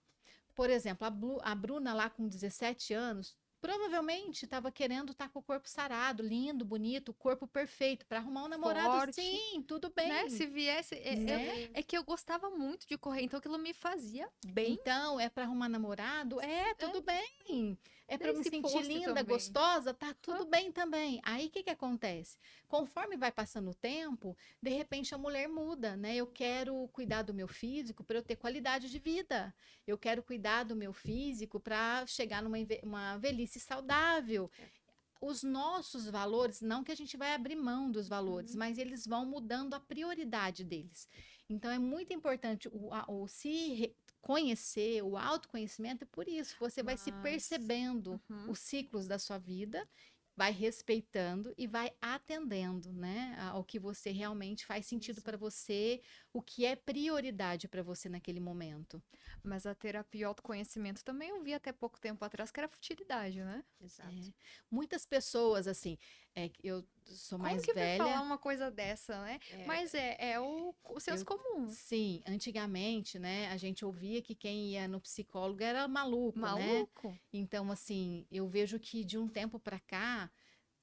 Por exemplo, a Bruna lá com 17 anos, provavelmente estava querendo estar com o corpo sarado, lindo, bonito, o corpo perfeito, para arrumar um namorado, Forte, sim, tudo né? bem, Se viesse. né? É que eu gostava muito de correr, então aquilo me fazia bem. Então, é para arrumar namorado? É, Tudo bem. É para daí me se sentir fosse linda, também. gostosa? Tá Hã? tudo bem também. Aí, o que que acontece? Conforme vai passando o tempo, de repente a mulher muda, né? Eu quero cuidar do meu físico para eu ter qualidade de vida. Eu quero cuidar do meu físico para chegar uma velhice saudável. Os nossos valores, não que a gente vai abrir mão dos valores, Uhum. mas eles vão mudando a prioridade deles. Então é muito importante conhecer, o autoconhecimento é por isso. Você vai se Mas. percebendo Uhum. os ciclos da sua vida, vai respeitando e vai atendendo, né, ao que você realmente faz sentido Isso. para você, o que é prioridade para você naquele momento. Mas a terapia e o autoconhecimento também eu vi até pouco tempo atrás que era futilidade, né? Exato. É. Muitas pessoas, assim, eu sou Como mais que vai falar velha, uma coisa dessa, né? Mas é, é o senso eu, comum. sim, antigamente, né, a gente ouvia que quem ia no psicólogo era maluco, né? Maluco? Então, assim, eu vejo que de um tempo para cá,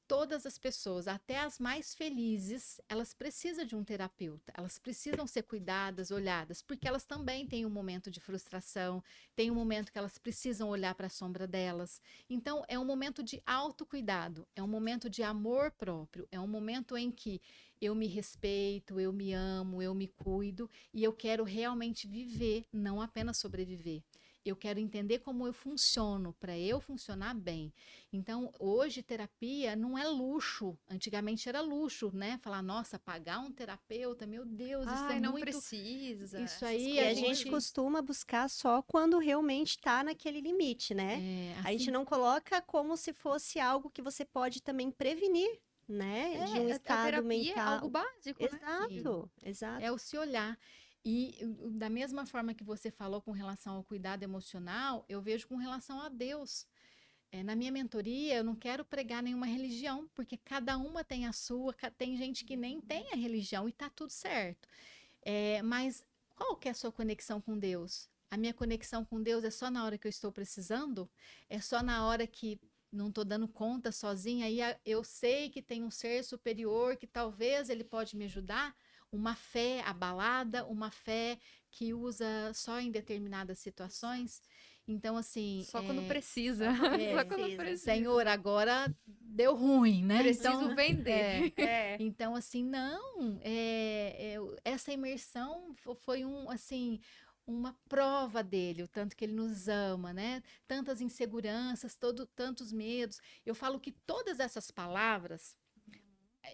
todas as pessoas, até as mais felizes, elas precisam de um terapeuta, elas precisam ser cuidadas, olhadas, porque elas também têm um momento de frustração, tem um momento que elas precisam olhar para a sombra delas. Então, é um momento de autocuidado, é um momento de amor próprio, é um momento em que eu me respeito, eu me amo, eu me cuido e eu quero realmente viver, não apenas sobreviver. Eu quero entender como eu funciono para eu funcionar bem. Então, hoje, terapia não é luxo. Antigamente era luxo, né? Falar, nossa, pagar um terapeuta, meu Deus, isso é Ai, não muito. precisa. Isso Essas aí E a a gente coisas. gente. costuma buscar só quando realmente está naquele limite, né? A gente Assim, não coloca como se fosse algo que você pode também prevenir, né? De um É, a estado terapia é algo mental. básico, né? sim, Exato, exato. é o se olhar. E da mesma forma que você falou com relação ao cuidado emocional, eu vejo com relação a Deus. Na minha mentoria, eu não quero pregar nenhuma religião, porque cada uma tem a sua, tem gente que nem tem a religião e tá tudo certo. Mas qual que é a sua conexão com Deus? A minha conexão com Deus é só na hora que eu estou precisando? É só na hora que não estou dando conta sozinha? Aí eu sei que tem um ser superior que talvez ele pode me ajudar? Uma fé abalada, uma fé que usa só em determinadas situações. Então, assim, Só quando precisa. Só quando Só quando precisa. precisa. Senhor, agora deu ruim, né? Preciso vender. Então, assim, não, essa imersão foi assim, uma prova dele, o tanto que ele nos ama, né? Tantas inseguranças, tantos medos. Eu falo que todas essas palavras,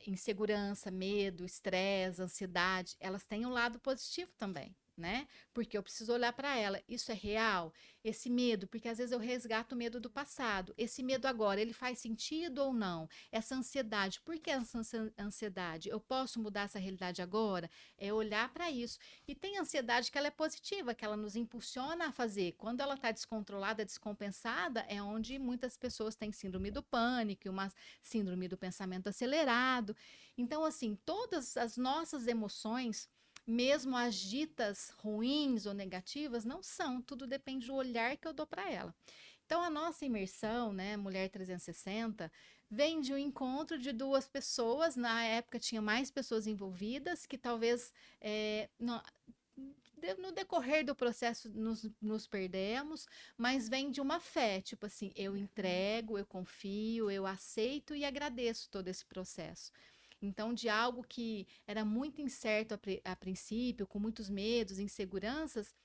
insegurança, medo, estresse, ansiedade, elas têm um lado positivo também, né? Porque eu preciso olhar para ela. Isso é real? Esse medo, porque às vezes eu resgato o medo do passado. Esse medo agora, ele faz sentido ou não? Essa ansiedade, por que essa ansiedade? Eu posso mudar essa realidade agora? É olhar para isso. E tem ansiedade que ela é positiva, que ela nos impulsiona a fazer. Quando ela está descontrolada, descompensada, é onde muitas pessoas têm síndrome do pânico, uma síndrome do pensamento acelerado. Então, assim, todas as nossas emoções, mesmo as ditas ruins ou negativas, não são, tudo depende do olhar que eu dou para ela. Então, a nossa imersão, né, Mulher 360, vem de um encontro de duas pessoas, na época tinha mais pessoas envolvidas, que talvez no decorrer do processo nos perdemos, mas vem de uma fé, tipo assim, eu entrego, eu confio, eu aceito e agradeço todo esse processo. Então, de algo que era muito incerto a princípio, com muitos medos, inseguranças,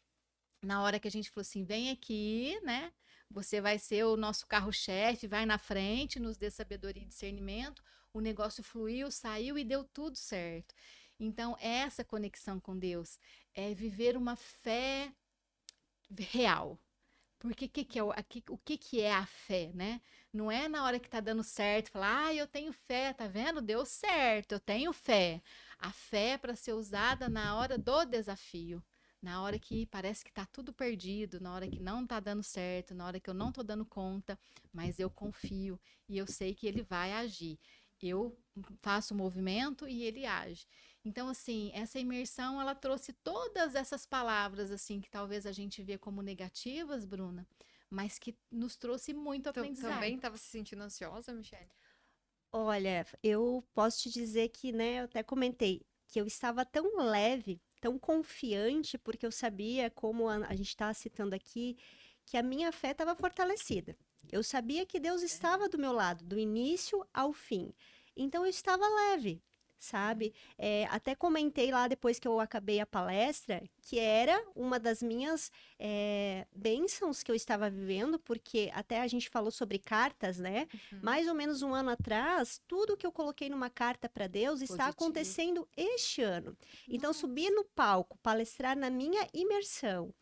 na hora que a gente falou assim, vem aqui, né? Você vai ser o nosso carro-chefe, vai na frente, nos dê sabedoria e discernimento. O negócio fluiu, saiu e deu tudo certo. Então, essa conexão com Deus é viver uma fé real. Porque o que é a fé, né? Não é na hora que tá dando certo, falar, eu tenho fé, tá vendo? Deu certo, eu tenho fé. A fé é para ser usada na hora do desafio, na hora que parece que tá tudo perdido, na hora que não tá dando certo, na hora que eu não tô dando conta, mas eu confio e eu sei que ele vai agir. Eu faço o movimento e ele age. Então, assim, essa imersão, ela trouxe todas essas palavras, assim, que talvez a gente vê como negativas, Bruna, mas que nos trouxe muito aprendizado. Também estava se sentindo ansiosa, Michelle? Olha, eu posso te dizer que, né, eu até comentei que eu estava tão leve, tão confiante, porque eu sabia, como a gente está citando aqui, que a minha fé estava fortalecida. Eu sabia que Deus estava do meu lado, do início ao fim. Então eu estava leve, sabe? Até comentei lá depois que eu acabei a palestra, que era uma das minhas bênçãos que eu estava vivendo, porque até a gente falou sobre cartas, né? Mais ou menos um ano atrás, tudo que eu coloquei numa carta para Deus está Positivo. acontecendo este ano. Então, subir no palco, palestrar na minha imersão,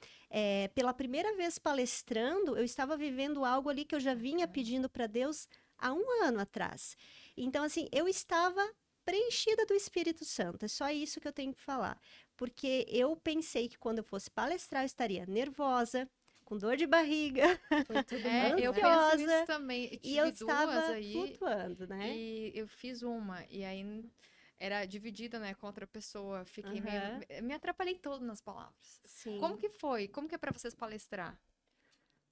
pela primeira vez palestrando, eu estava vivendo algo ali que eu já vinha pedindo para Deus há um ano atrás. Então, assim, eu estava preenchida do Espírito Santo. É só isso que eu tenho que falar. Porque eu pensei que quando eu fosse palestrar, eu estaria nervosa, com dor de barriga, Foi tudo eu penso ansiosa, nisso também. Eu e tive eu duas estava aí flutuando, né? e eu fiz uma. E aí era dividida, né, com outra pessoa. Fiquei Aham. meio... Me atrapalhei todo nas palavras. Sim. Como que foi? Como que é para vocês palestrar?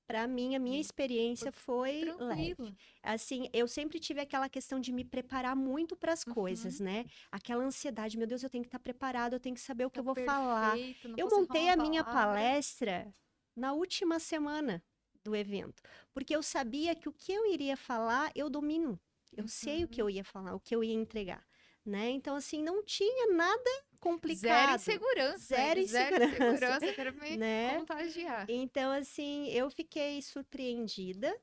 Para mim, a minha experiência foi leve. Tranquilo. Assim, eu sempre tive aquela questão de me preparar muito para as coisas, né? Aquela ansiedade, meu Deus, eu tenho que estar preparado, eu tenho que saber o que Tá eu vou falar. perfeito, não Eu posso errar montei uma a minha palavra. palestra na última semana do evento, porque eu sabia que o que eu iria falar, eu domino. Eu sei o que eu ia falar, o que eu ia entregar, né? Então, assim, não tinha nada complicado. Zero insegurança. Zero Zero insegurança, insegurança. Eu quero me né? contagiar. Então, assim, eu fiquei surpreendida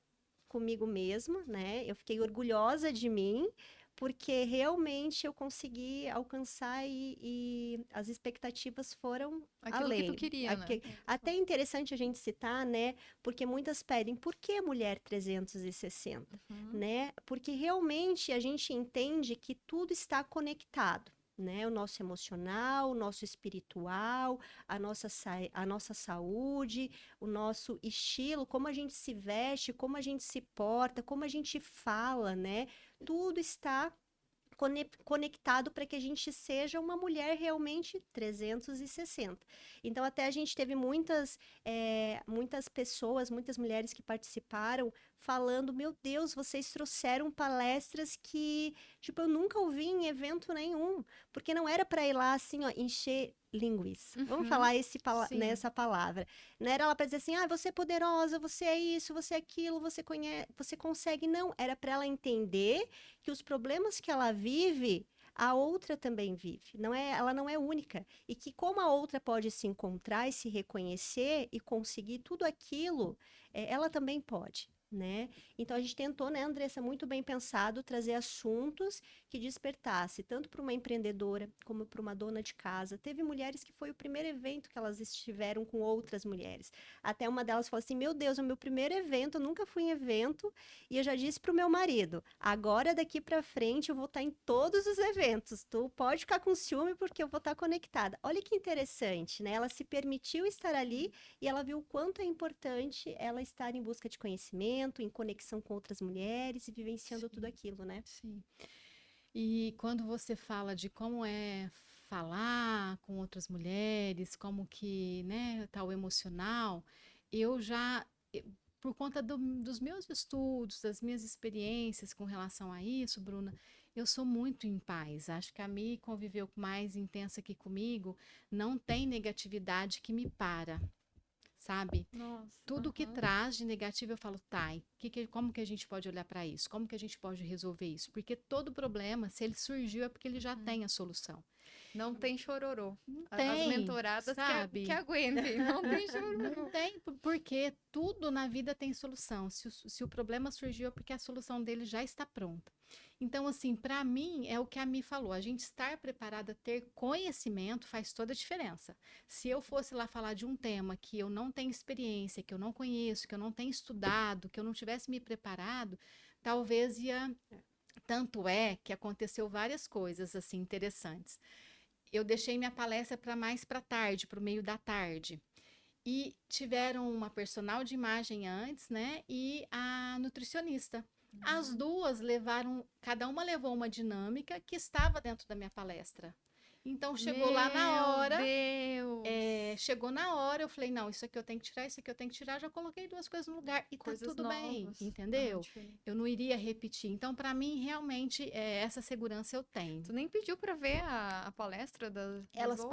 comigo mesma, né? Eu fiquei orgulhosa de mim, porque realmente eu consegui alcançar e as expectativas foram Aquilo que tu além. queria, né? Até é interessante a gente citar, né? Porque muitas pedem, por que mulher 360? Né? Porque realmente a gente entende que tudo está conectado. né? O nosso emocional, o nosso espiritual, a nossa saúde, o nosso estilo, como a gente se veste, como a gente se porta, como a gente fala, né? Tudo está conectado para que a gente seja uma mulher realmente 360. Então, até a gente teve muitas pessoas, muitas mulheres que participaram falando, meu Deus, vocês trouxeram palestras que, tipo, eu nunca ouvi em evento nenhum, porque não era para ir lá assim, ó, encher linguiça. Vamos Uhum. falar Sim. nessa palavra. Não era lá para dizer assim, ah, você é poderosa, você é isso, você é aquilo, você conhece, você consegue. Não, era para ela entender que os problemas que ela vive, a outra também vive. Ela não é única. E que como a outra pode se encontrar e se reconhecer e conseguir tudo aquilo, ela também pode. Né? Então a gente tentou, né, Andressa, muito bem pensado, trazer assuntos que despertasse tanto para uma empreendedora como para uma dona de casa. Teve mulheres que foi o primeiro evento que elas estiveram com outras mulheres. Até uma delas falou assim: Meu Deus, é o meu primeiro evento, eu nunca fui em evento e eu já disse pro meu marido, agora daqui pra frente eu vou estar em todos os eventos. Tu pode ficar com ciúme porque eu vou estar conectada. Olha que interessante, né? Ela se permitiu estar ali e ela viu o quanto é importante ela estar em busca de conhecimento, em conexão com outras mulheres e vivenciando tudo Sim, aquilo, né? sim. E quando você fala de como é falar com outras mulheres, como que, né, tá o emocional, eu já, por conta dos meus estudos, das minhas experiências com relação a isso, Bruna, eu sou muito em paz. Acho que a Mi conviveu mais intensa aqui comigo, não tem negatividade que me para, sabe? Nossa. Tudo que Aham. traz de negativo eu falo, tá, e como que a gente pode olhar para isso? Como que a gente pode resolver isso? Porque todo problema, se ele surgiu, é porque ele já Hum. tem a solução. Não tem chororô. Não As tem, mentoradas que sabe? aguentem, não tem Não chororô. tem, porque tudo na vida tem solução. Se o problema surgiu, é porque a solução dele já está pronta. Então, assim, para mim, é o que a Mi falou: a gente estar preparada, ter conhecimento faz toda a diferença. Se eu fosse lá falar de um tema que eu não tenho experiência, que eu não conheço, que eu não tenho estudado, que eu não tivesse me preparado, talvez ia. Tanto é que aconteceu várias coisas assim interessantes. Eu deixei minha palestra para mais para tarde, para o meio da tarde. E tiveram uma personal de imagem antes, né? E a nutricionista. As Uhum. duas levaram, cada uma levou uma dinâmica que estava dentro da minha palestra. Então chegou lá na Meu hora, Deus! chegou na hora, eu falei, não, isso aqui eu tenho que tirar, isso aqui eu tenho que tirar, já coloquei duas coisas no lugar e tá Coisas tudo bem, novas. Aham, entendeu? diferente. Eu não iria repetir. Então, para mim, realmente, essa segurança eu tenho. Tu nem pediu pra ver a palestra das Elas outras?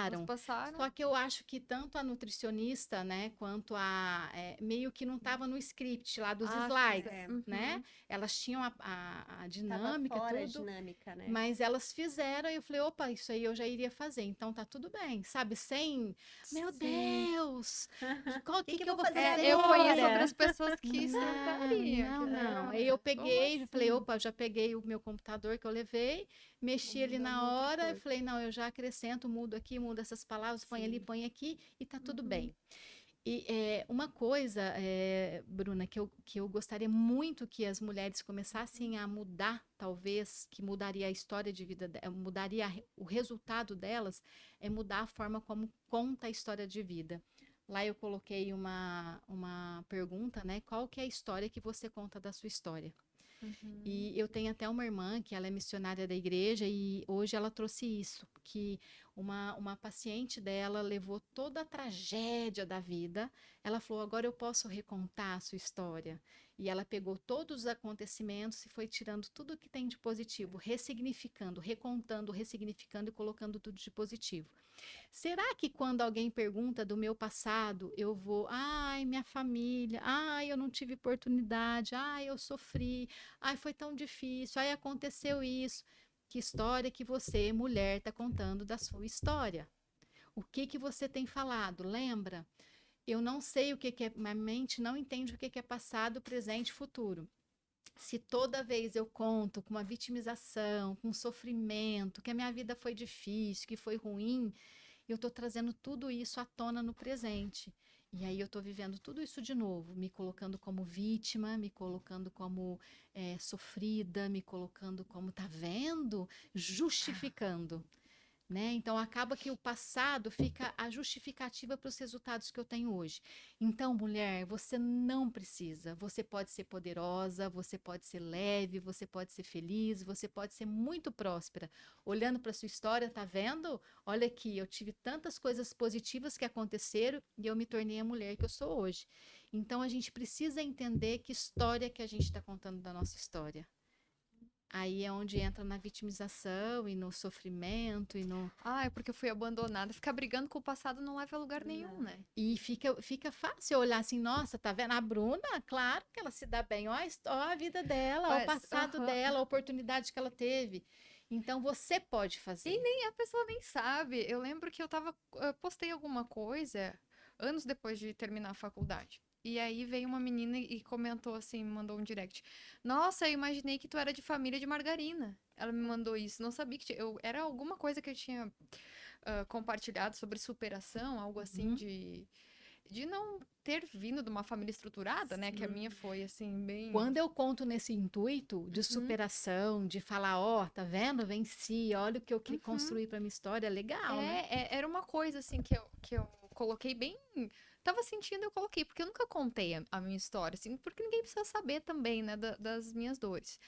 Elas passaram. passaram? Só que eu acho que tanto a nutricionista, né, quanto meio que não estava no script lá dos Ah, slides, fizeram. né? Uhum. Elas tinham a Tava dinâmica, fora a tudo, dinâmica, né? mas elas fizeram e eu falei, opa, isso aí eu já iria fazer, então tá tudo bem, sabe? Sem, meu Sim. Deus, O que que que eu eu vou vou fazer fazer Eu conheço agora? outras pessoas que Não, surtariam, que não, não. Aí eu como peguei, falei, assim? opa, eu já peguei o meu computador que eu levei, Vou mexi ali mudar uma na outra hora e coisa. falei, não, eu já acrescento, mudo aqui, mudo essas palavras, põe ali, Sim. põe aqui e tá tudo Uhum. bem. E uma coisa, Bruna, que eu gostaria muito que as mulheres começassem a mudar, talvez, que mudaria a história de vida, mudaria o resultado delas, é mudar a forma como conta a história de vida. Lá eu coloquei uma pergunta, né? Qual que é a história que você conta da sua história? Uhum. E eu tenho até uma irmã que ela é missionária da igreja e hoje ela trouxe isso, que uma paciente dela levou toda a tragédia da vida. Ela falou: agora eu posso recontar a sua história. E ela pegou todos os acontecimentos e foi tirando tudo que tem de positivo, ressignificando, recontando, ressignificando e colocando tudo de positivo. Será que quando alguém pergunta do meu passado, eu vou, ai, minha família, ai, eu não tive oportunidade, ai, eu sofri, ai, foi tão difícil, ai, aconteceu isso. Que história que você, mulher, está contando da sua história? O que que você tem falado? Lembra? Eu não sei o que que é, minha mente não entende o que que é passado, presente e futuro. Se toda vez eu conto com uma vitimização, com sofrimento, que a minha vida foi difícil, que foi ruim, eu estou trazendo tudo isso à tona no presente. E aí eu tô vivendo tudo isso de novo, me colocando como vítima, me colocando como sofrida, me colocando como, tá vendo? Justificando. Né? Então acaba que o passado fica a justificativa para os resultados que eu tenho hoje. Então, mulher, você não precisa. Você pode ser poderosa, você pode ser leve, você pode ser feliz, você pode ser muito próspera. Olhando para sua história, tá vendo? Olha aqui, eu tive tantas coisas positivas que aconteceram e eu me tornei a mulher que eu sou hoje. Então a gente precisa entender que história que a gente está contando da nossa história. Aí é onde entra na vitimização e no sofrimento e no. Ah, é porque eu fui abandonada. Ficar brigando com o passado não leva a lugar nenhum, Não. né? E fica fácil olhar assim, nossa, tá vendo? A Bruna, claro que ela se dá bem. Ó a vida dela, ó o Mas, passado aham. dela, a oportunidade que ela teve. Então você pode E fazer. nem a pessoa nem sabe. Eu lembro que eu postei alguma coisa anos depois de terminar a faculdade. E aí veio uma menina e comentou assim, me mandou um direct. Nossa, eu imaginei que tu era de família de margarina. Ela me mandou isso. Não sabia que era alguma coisa que eu tinha compartilhado sobre superação, algo assim Uhum. de não ter vindo de uma família estruturada, né? Que a minha Sim. foi assim, bem. Quando eu conto nesse intuito de Uhum, superação, de falar, ó, tá vendo? Venci, olha o que eu uhum. construí pra minha história, legal, né? Era uma coisa assim que eu coloquei bem. Tava sentindo, eu coloquei, porque eu nunca contei a minha história, assim, porque ninguém precisa saber também, né, das minhas dores.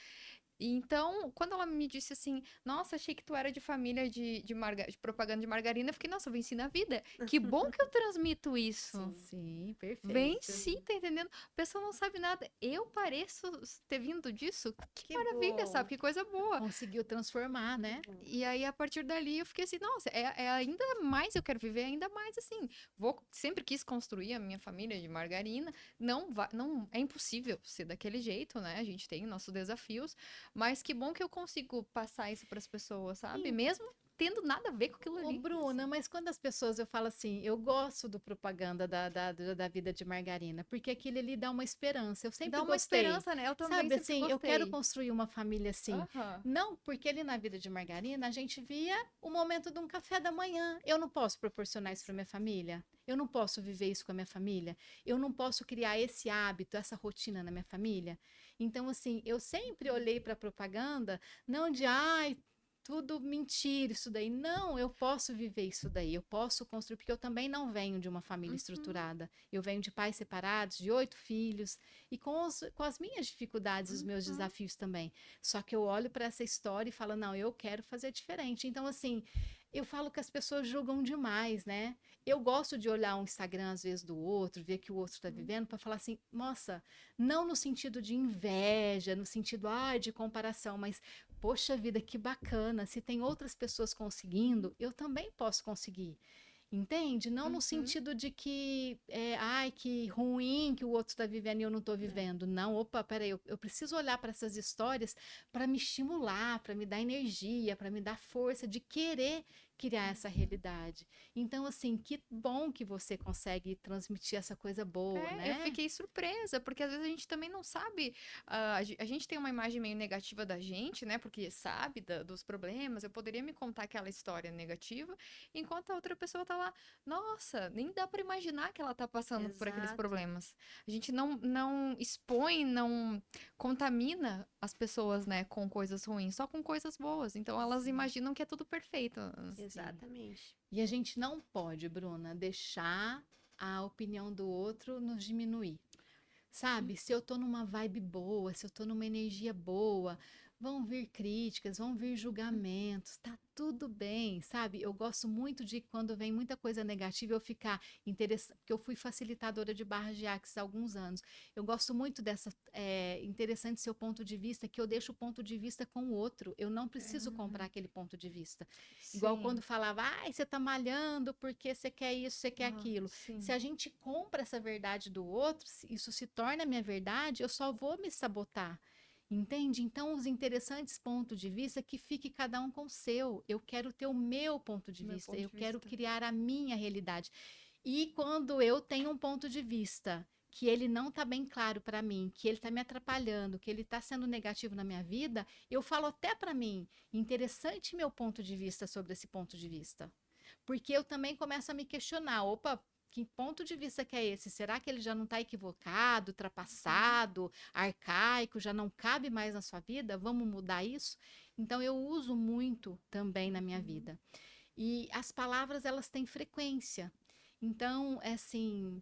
E então, quando ela me disse assim, nossa, achei que tu era de família de propaganda de margarina, eu fiquei, nossa, eu venci na vida. Que bom que eu transmito isso. Sim. Sim, perfeito. Venci, tá entendendo? A pessoa não sabe nada. Eu pareço ter vindo disso. Que Que maravilha, bom. sabe? Que coisa boa. Conseguiu transformar, Que né? bom. E aí, a partir dali, eu fiquei assim, nossa, é ainda mais, eu quero viver ainda mais assim. Sempre quis construir a minha família de margarina. Não, é impossível ser daquele jeito, né? A gente tem nossos desafios, mas que bom que eu consigo passar isso para as pessoas, sabe? Mesmo tendo nada a ver com aquilo Ô, ali. Bruna, mas quando as pessoas, eu falo assim, eu gosto do propaganda da vida de margarina, porque aquilo ali dá uma esperança. Eu sempre Dá uma gostei. esperança, né? Eu também Sabe sempre assim, eu quero gostei. construir uma família assim. Aham. Não, porque ali na vida de margarina a gente via o momento de um café da manhã. Eu não posso proporcionar isso para minha família. Eu não posso viver isso com a minha família. Eu não posso criar esse hábito, essa rotina na minha família. Então, assim, eu sempre olhei para a propaganda, não de, ai, tudo mentira isso daí. Não, eu posso viver isso daí, eu posso construir, porque eu também não venho de uma família Uhum, estruturada. Eu venho de pais separados, de 8 filhos, e com as minhas dificuldades, os meus uhum. desafios também. Só que eu olho para essa história e falo, não, eu quero fazer diferente. Então, assim, eu falo que as pessoas julgam demais, né? Eu gosto de olhar um Instagram, às vezes, do outro, ver que o outro está vivendo, para falar assim, nossa, não no sentido de inveja, no sentido, de comparação, mas poxa vida, que bacana. Se tem outras pessoas conseguindo, eu também posso conseguir. Entende? Não no Uhum. sentido de que, ai, que ruim que o outro está vivendo e eu não estou É. vivendo. Não, opa, peraí, eu preciso olhar para essas histórias para me estimular, para me dar energia, para me dar força de querer criar essa realidade. Então, assim, que bom que você consegue transmitir essa coisa boa, Eu né? fiquei surpresa, porque às vezes a gente também não sabe. A gente tem uma imagem meio negativa da gente, né? Porque sabe dos problemas. Eu poderia me contar aquela história negativa, enquanto a outra pessoa tá lá. Nossa, nem dá pra imaginar que ela tá passando por aqueles Exato. problemas. A gente não expõe, não contamina as pessoas, né, com coisas ruins, só com coisas boas. Então elas Sim, imaginam que é tudo perfeito. sim. Exatamente. E a gente não pode, Bruna, deixar a opinião do outro nos diminuir. Sabe? Se eu tô numa vibe boa, se eu tô numa energia boa, vão vir críticas, vão vir julgamentos, tá tudo bem, sabe? Eu gosto muito de quando vem muita coisa negativa eu ficar interessante, porque eu fui facilitadora de barras de Axis há alguns anos. Eu gosto muito dessa interessante seu ponto de vista, que eu deixo o ponto de vista com o outro. Eu não preciso comprar aquele ponto de vista. Igual quando Sim. falava, você tá malhando porque você quer isso, você quer Ah, aquilo. Se sim. a gente compra essa verdade do outro, isso se torna minha verdade, eu só vou me sabotar. Entende? Então, os interessantes pontos de vista, que fique cada um com o seu. Eu quero ter o meu ponto de Meu vista, ponto eu de quero vista. criar a minha realidade. E quando eu tenho um ponto de vista que ele não está bem claro para mim, que ele está me atrapalhando, que ele está sendo negativo na minha vida, eu falo até para mim, interessante meu ponto de vista sobre esse ponto de vista. Porque eu também começo a me questionar, opa, Que ponto de vista que é esse? Será que ele já não está equivocado, ultrapassado, arcaico, já não cabe mais na sua vida? Vamos mudar isso? Então eu uso muito também na minha Uhum. vida. E as palavras, elas têm frequência. Então, é assim,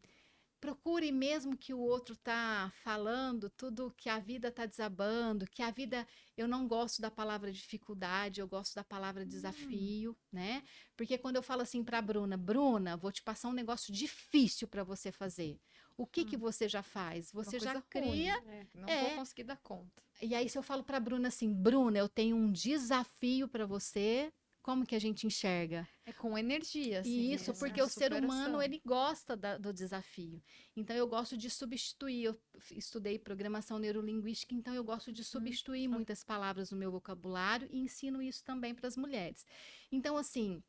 procure mesmo que o outro tá falando, tudo que a vida tá desabando, que a vida, eu não gosto da palavra dificuldade, eu gosto da palavra Hum, desafio, né? Porque quando eu falo assim para Bruna, vou te passar um negócio difícil para você fazer. O que que hum, você já faz? uma Você já coisa cria, ruim. É. Não vou é. conseguir dar conta. E aí se eu falo para Bruna assim, Bruna, eu tenho um desafio para você, como que a gente enxerga? É com energia, assim, E é isso, com porque o ser humano, superação. ele gosta do desafio. Então, eu gosto de substituir. Eu estudei programação neurolinguística, então eu gosto de substituir Ó, muitas palavras no meu vocabulário e ensino isso também para as mulheres. Então, assim,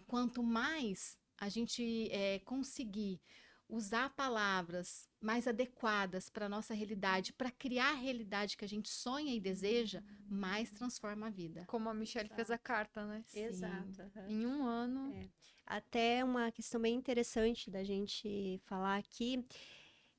quanto mais a gente conseguir usar palavras mais adequadas para a nossa realidade, para criar a realidade que a gente sonha e deseja, mais transforma a vida. como a Michelle fez a Exato. carta, né? Sim. Exato. Aham. Em um ano. É. Até uma questão bem interessante da gente falar aqui,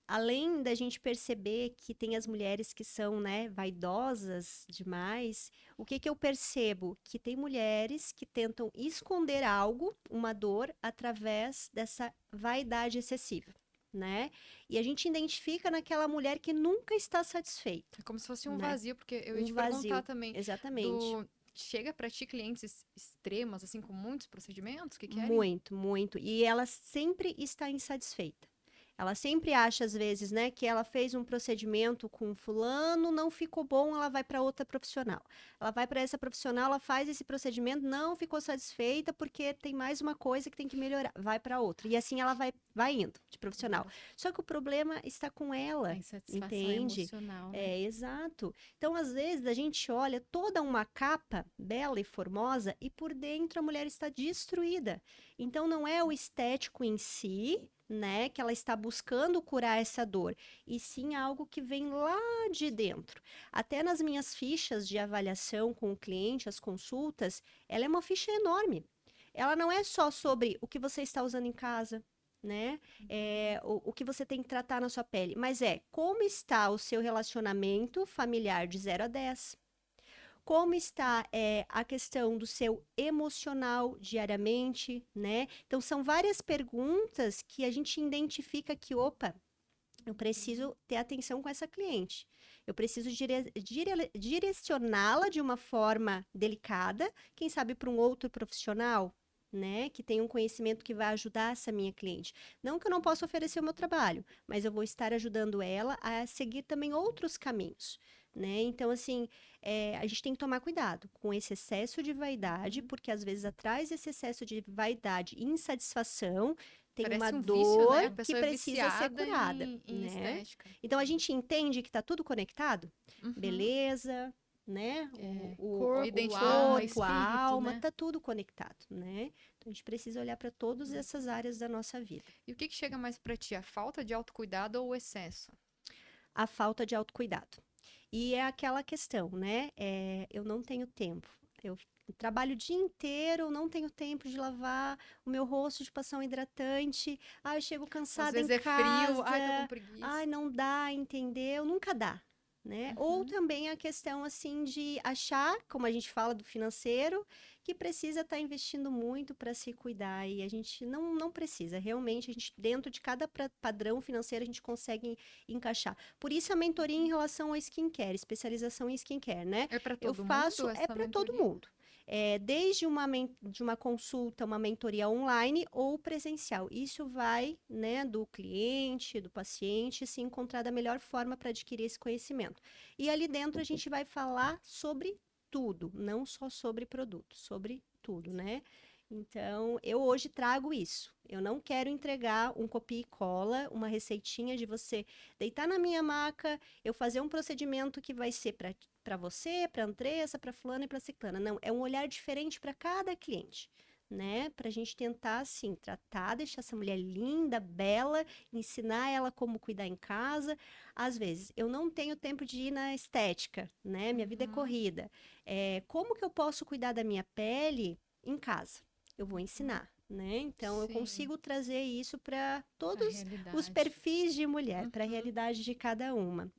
além da gente perceber que tem as mulheres que são, né, vaidosas demais, o que que eu percebo? Que tem mulheres que tentam esconder algo, uma dor, através dessa vaidade excessiva, né? E a gente identifica naquela mulher que nunca está satisfeita, É como se fosse um né? vazio, porque eu ia Um te perguntar vazio, também exatamente. do chega para ti clientes extremas, assim, com muitos procedimentos que querem? Muito, muito. E ela sempre está insatisfeita. Ela sempre acha, às vezes, né, que ela fez um procedimento com fulano, não ficou bom, ela vai para outra profissional. Ela vai para essa profissional, ela faz esse procedimento, não ficou satisfeita porque tem mais uma coisa que tem que melhorar, vai para outra. E assim ela vai indo de profissional. Nossa, Só que o problema está com A ela, insatisfação entende? emocional, né? É, exato. Então, às vezes, a gente olha toda uma capa bela e formosa e por dentro a mulher está destruída. Então, não é o estético em si, né, que ela está buscando curar essa dor, e sim algo que vem lá de dentro. Até nas minhas fichas de avaliação com o cliente, as consultas, ela é uma ficha enorme. Ela não é só sobre o que você está usando em casa, né? O que você tem que tratar na sua pele, mas é como está o seu relacionamento familiar de 0 a 10. Como está a questão do seu emocional diariamente, né? Então, são várias perguntas que a gente identifica que, opa, eu preciso ter atenção com essa cliente. Eu preciso direcioná-la de uma forma delicada, quem sabe para um outro profissional, né, que tem um conhecimento que vai ajudar essa minha cliente. Não que eu não possa oferecer o meu trabalho, mas eu vou estar ajudando ela a seguir também outros caminhos, né? Então, assim, a gente tem que tomar cuidado com esse excesso de vaidade, uhum. porque às vezes atrás desse excesso de vaidade e insatisfação tem uma Parece um vício, dor né? A que pessoa é precisa ser viciada curada, em né? estética. Então a gente entende que está tudo conectado, Uhum. beleza, né? É, O corpo, Identidade. alma, corpo, a espírito, alma, né? tá tudo conectado, né? Então a gente precisa olhar para todas essas áreas da nossa vida. E o que que chega mais pra ti? A falta de autocuidado ou o excesso? A falta de autocuidado. E é aquela questão, né? Eu não tenho tempo. Eu trabalho o dia inteiro, não tenho tempo de lavar o meu rosto, de passar um hidratante. Eu chego Às cansada em vezes é frio, ai, tô com casa. preguiça. Não dá, entendeu? Nunca dá, né? Ou Uhum. também a questão, assim, de achar, como a gente fala do financeiro, que precisa estar investindo muito para se cuidar. E a gente não precisa. Realmente, a gente, dentro de cada padrão financeiro, a gente consegue encaixar. Por isso a mentoria em relação ao skincare, especialização em skincare, né? É pra Eu todo mundo faço, é essa para todo mentoria? mundo. Desde de uma consulta, uma mentoria online ou presencial. Isso vai, né, do cliente, do paciente, se encontrar da melhor forma para adquirir esse conhecimento. E ali dentro a gente vai falar sobre tudo, não só sobre produto, sobre tudo, né? Então, eu hoje trago isso. Eu não quero entregar um copia e cola, uma receitinha de você deitar na minha maca, eu fazer um procedimento que vai ser para você, para Andressa, para fulana e para ciclana. Não, é um olhar diferente para cada cliente, né? Para a gente tentar, assim, tratar, deixar essa mulher linda, bela, ensinar ela como cuidar em casa. Às vezes, eu não tenho tempo de ir na estética, né? Minha vida é Uhum. corrida. Como que eu posso cuidar da minha pele em casa? Eu vou ensinar. né? Então, eu Sim. consigo trazer isso para A todos os realidade. perfis de mulher, para a Uhum. realidade de cada uma.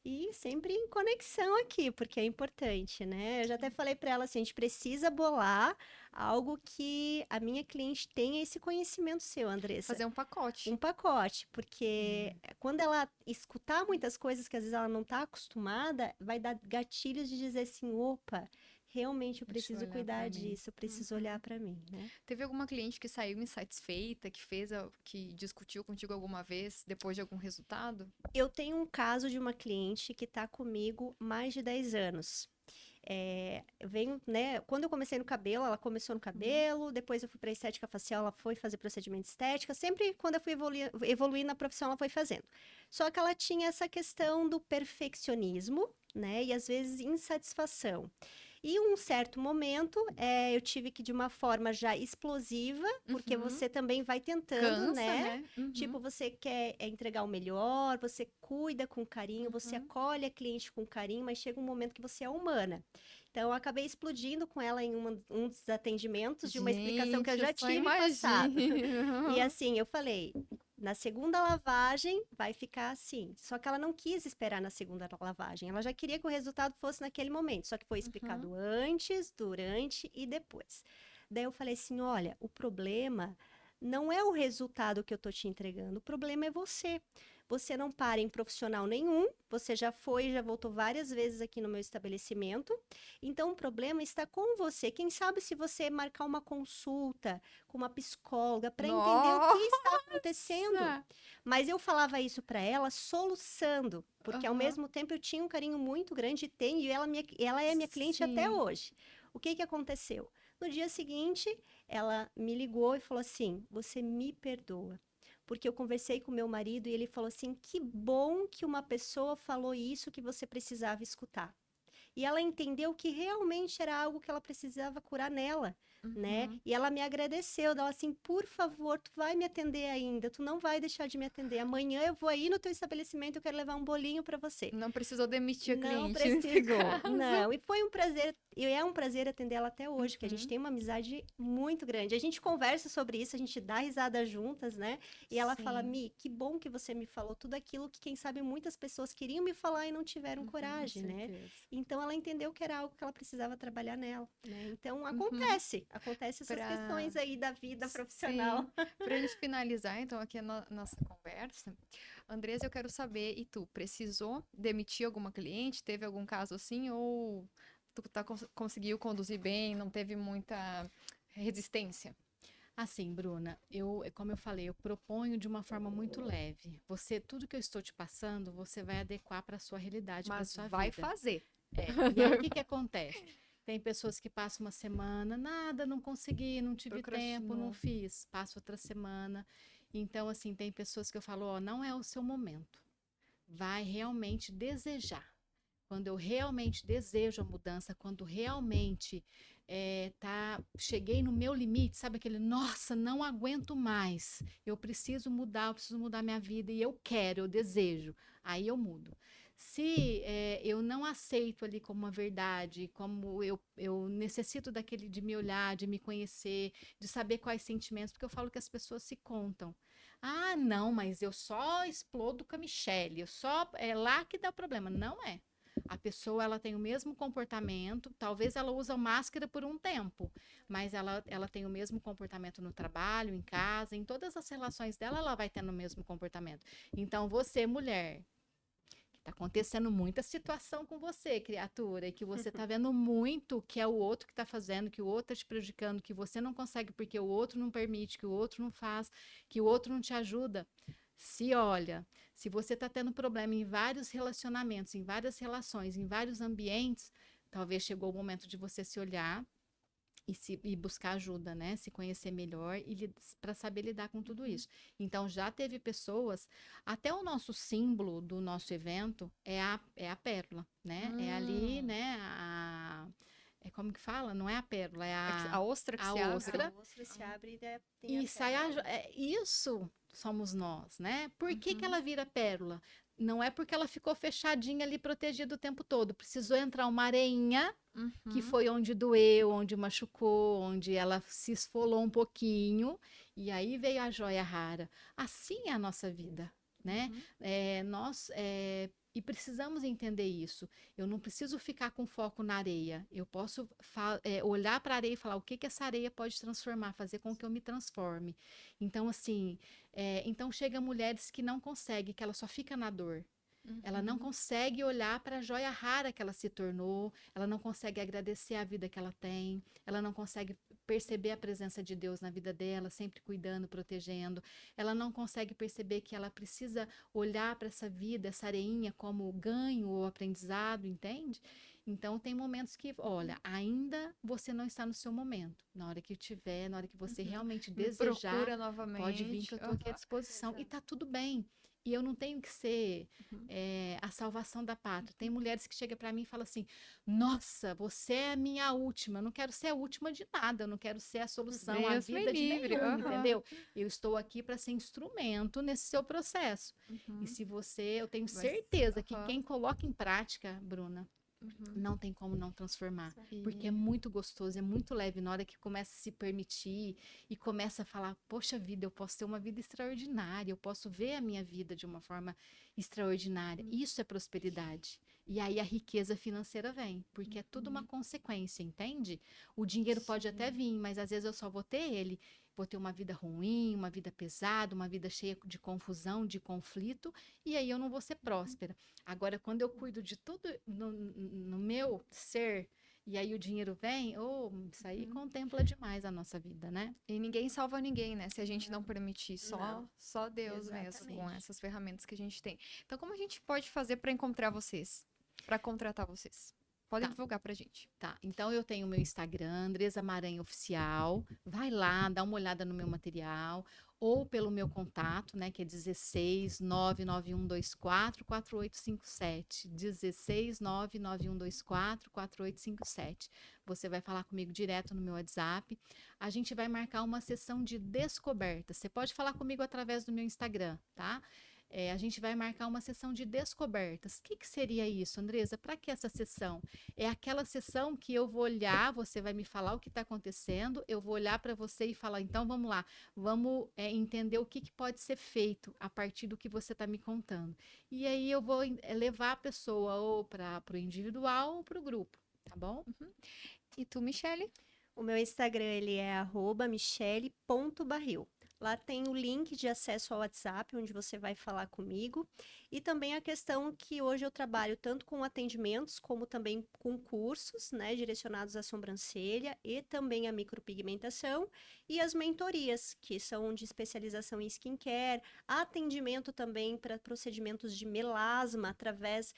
E sempre em conexão aqui, porque é importante, né? Eu já até falei para ela assim, a gente precisa bolar algo que a minha cliente tenha esse conhecimento seu, Andressa. Fazer um pacote. Um pacote, porque quando ela escutar muitas coisas que às vezes ela não está acostumada, vai dar gatilhos de dizer assim, opa, realmente eu Deixa eu preciso olhar pra cuidar mim. disso, eu preciso olhar para mim, né? Teve alguma cliente que saiu insatisfeita, que discutiu contigo alguma vez depois de algum resultado? Eu tenho um caso de uma cliente que está comigo mais de 10 anos. Eu venho, né? Quando eu comecei no cabelo, ela começou no cabelo, depois eu fui para estética facial, ela foi fazer procedimento de estética. Sempre quando eu fui evoluindo na profissão, ela foi fazendo. Só que ela tinha essa questão do perfeccionismo, né? E às vezes insatisfação. E um certo momento, eu tive que, de uma forma já explosiva, porque Uhum. você também vai tentando, Cansa, né? né? Uhum. Tipo, você quer entregar o melhor, você cuida com carinho, você Uhum. acolhe a cliente com carinho, mas chega um momento que você é humana. Então, eu acabei explodindo com ela em um dos atendimentos de uma explicação que eu Gente, eu já só tinha me passado. E imagino. assim, eu falei, na segunda lavagem vai ficar assim. Só que ela não quis esperar na segunda lavagem. Ela já queria que o resultado fosse naquele momento. Só que foi Uhum. explicado antes, durante e depois. Daí eu falei assim: olha, o problema não é o resultado que eu tô te entregando, o problema é você. Você não para em profissional nenhum, você já foi, já voltou várias vezes aqui no meu estabelecimento. Então, o problema está com você. Quem sabe se você marcar uma consulta com uma psicóloga para entender o que está acontecendo. Nossa! Mas eu falava isso para ela soluçando, porque ao Aham. mesmo tempo eu tinha um carinho muito grande, e tenho, e ela é minha cliente até Sim. hoje. O que que aconteceu? No dia seguinte, ela me ligou e falou assim: Você me perdoa. Porque eu conversei com meu marido e ele falou assim: Que bom que uma pessoa falou isso que você precisava escutar. E ela entendeu que realmente era algo que ela precisava curar nela, né? Uhum. E ela me agradeceu, ela assim, por favor, tu vai me atender ainda, tu não vai deixar de me atender. Amanhã eu vou aí no teu estabelecimento, eu quero levar um bolinho para você. Não precisou demitir a Não cliente nesse precisou, caso. não. E foi um prazer, e é um prazer atender ela até hoje, porque a gente Uhum. tem uma amizade muito grande. A gente conversa sobre isso, a gente dá risada juntas, né? E ela fala: Sim. Mi, que bom que você me falou tudo aquilo que, quem sabe, muitas pessoas queriam me falar e não tiveram Uhum. Com coragem, né? certeza. Então ela entendeu que era algo que ela precisava trabalhar nela, né? Então Uhum. acontece essas Pra... questões aí da vida profissional. Sim. Pra gente finalizar, então, aqui a nossa conversa, Andresa, eu quero saber, e tu, precisou demitir alguma cliente? Teve algum caso assim? Ou tu conseguiu conduzir bem, não teve muita resistência? Assim, Bruna, como eu falei, eu proponho de uma forma muito leve. Você, tudo que eu estou te passando, você vai adequar para a sua realidade, para a Mas sua vai vida. fazer. E aí, o que que acontece? Tem pessoas que passam uma semana, nada, não consegui, não tive tempo, não Procrastinou. fiz. Passa outra semana. Então, assim, tem pessoas que eu falo, ó, não é o seu momento. Vai realmente desejar. Quando eu realmente desejo a mudança, quando realmente cheguei no meu limite, sabe aquele, nossa, não aguento mais, eu preciso mudar minha vida e eu quero, eu desejo, aí eu mudo. Se eu não aceito ali como uma verdade, como eu necessito daquele de me olhar, de me conhecer, de saber quais sentimentos, porque eu falo que as pessoas se contam. Ah, não, mas eu só explodo com a Michelle, é lá que dá o problema. Não é. A pessoa ela tem o mesmo comportamento, talvez ela usa máscara por um tempo, mas ela tem o mesmo comportamento no trabalho, em casa, em todas as relações dela, ela vai tendo o mesmo comportamento. Então, você, mulher, que está acontecendo muita situação com você, criatura, e que você está vendo muito que é o outro que está fazendo, que o outro está te prejudicando, que você não consegue porque o outro não permite, que o outro não faz, que o outro não te ajuda. Se olha, se você está tendo problema em vários relacionamentos, em várias relações, em vários ambientes, talvez chegou o momento de você se olhar e buscar ajuda, né? Se conhecer melhor e para saber lidar com tudo isso. Então, já teve pessoas, até o nosso símbolo do nosso evento é a pérola, né? É ali, Hum. né? Como que fala? Não é a pérola, é A ostra que a se abre. ostra. A ostra se abre e tem a E sai pérola. isso somos nós, né? Por que que Uhum. ela vira pérola? não é porque ela ficou fechadinha ali, protegida o tempo todo. Precisou entrar uma areinha, que Uhum. foi onde doeu, onde machucou, onde ela se esfolou um pouquinho, e aí veio a joia rara. Assim é a nossa vida, né? Uhum. E precisamos entender isso. Eu não preciso ficar com foco na areia. Eu posso olhar para a areia e falar o que que essa areia pode transformar, fazer com que eu me transforme. Então, assim, então chega mulheres que não conseguem, que ela só fica na dor. Ela não Uhum. consegue olhar para a joia rara que ela se tornou, ela não consegue agradecer a vida que ela tem, ela não consegue perceber a presença de Deus na vida dela, sempre cuidando, protegendo. Ela não consegue perceber que ela precisa olhar para essa vida, essa areinha, como ganho ou aprendizado, entende? Então, tem momentos que, olha, ainda você não está no seu momento. Na hora que tiver, na hora que você Uhum. realmente Me desejar, procura pode vir que novamente. eu estou aqui à Aham. disposição. E Exato. tá tudo bem. E eu não tenho que ser Uhum. a salvação da pátria. Tem mulheres que chegam para mim e falam assim: Nossa, você é a minha última. Eu não quero ser a última de nada. Eu não quero ser a solução, a Deus me vida de livre. nenhuma, Aham. entendeu? Eu estou aqui para ser instrumento nesse seu processo. E Uhum. se você, eu tenho Mas, certeza que aham. quem coloca em prática, Bruna, Uhum. não tem como não transformar, Exato. porque é E muito gostoso, é muito leve na hora que começa a se permitir e começa a falar, poxa vida, eu posso ter uma vida extraordinária, eu posso ver a minha vida de uma forma extraordinária. Isso é prosperidade. E aí a riqueza financeira vem, porque é tudo uma uhum. consequência, entende? O dinheiro pode até Sim. vir, mas às vezes eu só vou ter ele. Vou ter uma vida ruim, uma vida pesada, uma vida cheia de confusão, de conflito, e aí eu não vou ser próspera. Agora, quando eu cuido de tudo no meu ser, e aí o dinheiro vem, isso aí Uhum. contempla demais a nossa vida, né? E ninguém salva ninguém, né? Se a gente não permitir, Não, só Deus mesmo, com exatamente. essas ferramentas que a gente tem. Então, como a gente pode fazer para encontrar vocês? Para contratar vocês? Podem Tá, divulgar pra gente. tá. Então eu tenho o meu Instagram, Andresa Maranhã Oficial. Vai lá, dá uma olhada no meu material. Ou pelo meu contato, né, que é 16 99124 4857. 16 99124 4857. Você vai falar comigo direto no meu WhatsApp. A gente vai marcar uma sessão de descoberta. Você pode falar comigo através do meu Instagram, tá? A gente vai marcar uma sessão de descobertas. O que que seria isso, Andresa? Para que essa sessão? É aquela sessão que eu vou olhar, você vai me falar o que está acontecendo, eu vou olhar para você e falar, então vamos lá, vamos entender o que, que pode ser feito a partir do que você está me contando. E aí eu vou levar a pessoa ou para o individual ou para o grupo, tá bom? E tu, Michele? O meu Instagram, ele é @michele.barril. Lá tem o link de acesso ao WhatsApp, onde você vai falar comigo. E também a questão que hoje eu trabalho tanto com atendimentos, como também com cursos, né, direcionados à sobrancelha e também à micropigmentação. E as mentorias, que são de especialização em skincare, atendimento também para procedimentos de melasma através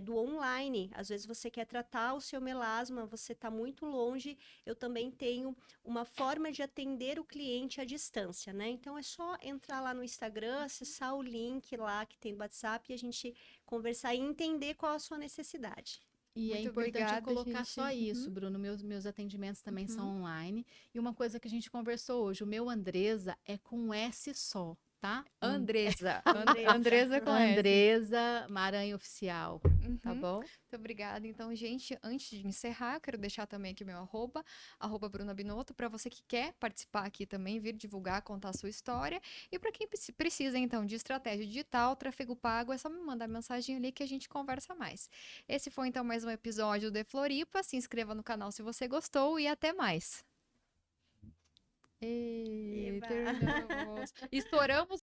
do online. Às vezes você quer tratar o seu melasma, você está muito longe. Eu também tenho uma forma de atender o cliente à distância, né? Então é só entrar lá no Instagram, acessar o link lá que tem do WhatsApp e a gente conversar e entender qual a sua necessidade. E é Muito importante eu obrigada, colocar só gente. isso, Uhum, Bruno. Meus atendimentos também uhum. são online. E uma coisa que a gente conversou hoje, o meu Andresa é com S só, tá? Andresa. Andresa. Andresa com S. Andresa Maranhão Oficial, tá Uhum. bom? Muito obrigada. Então, gente, antes de encerrar, eu quero deixar também aqui meu arroba Bruna Binotto, para você que quer participar aqui também, vir divulgar, contar a sua história. E para quem precisa, então, de estratégia digital, tráfego pago, é só me mandar mensagem ali que a gente conversa mais. Esse foi, então, mais um episódio do Floripa. Se inscreva no canal se você gostou e até mais. E Eba! terminamos. Estouramos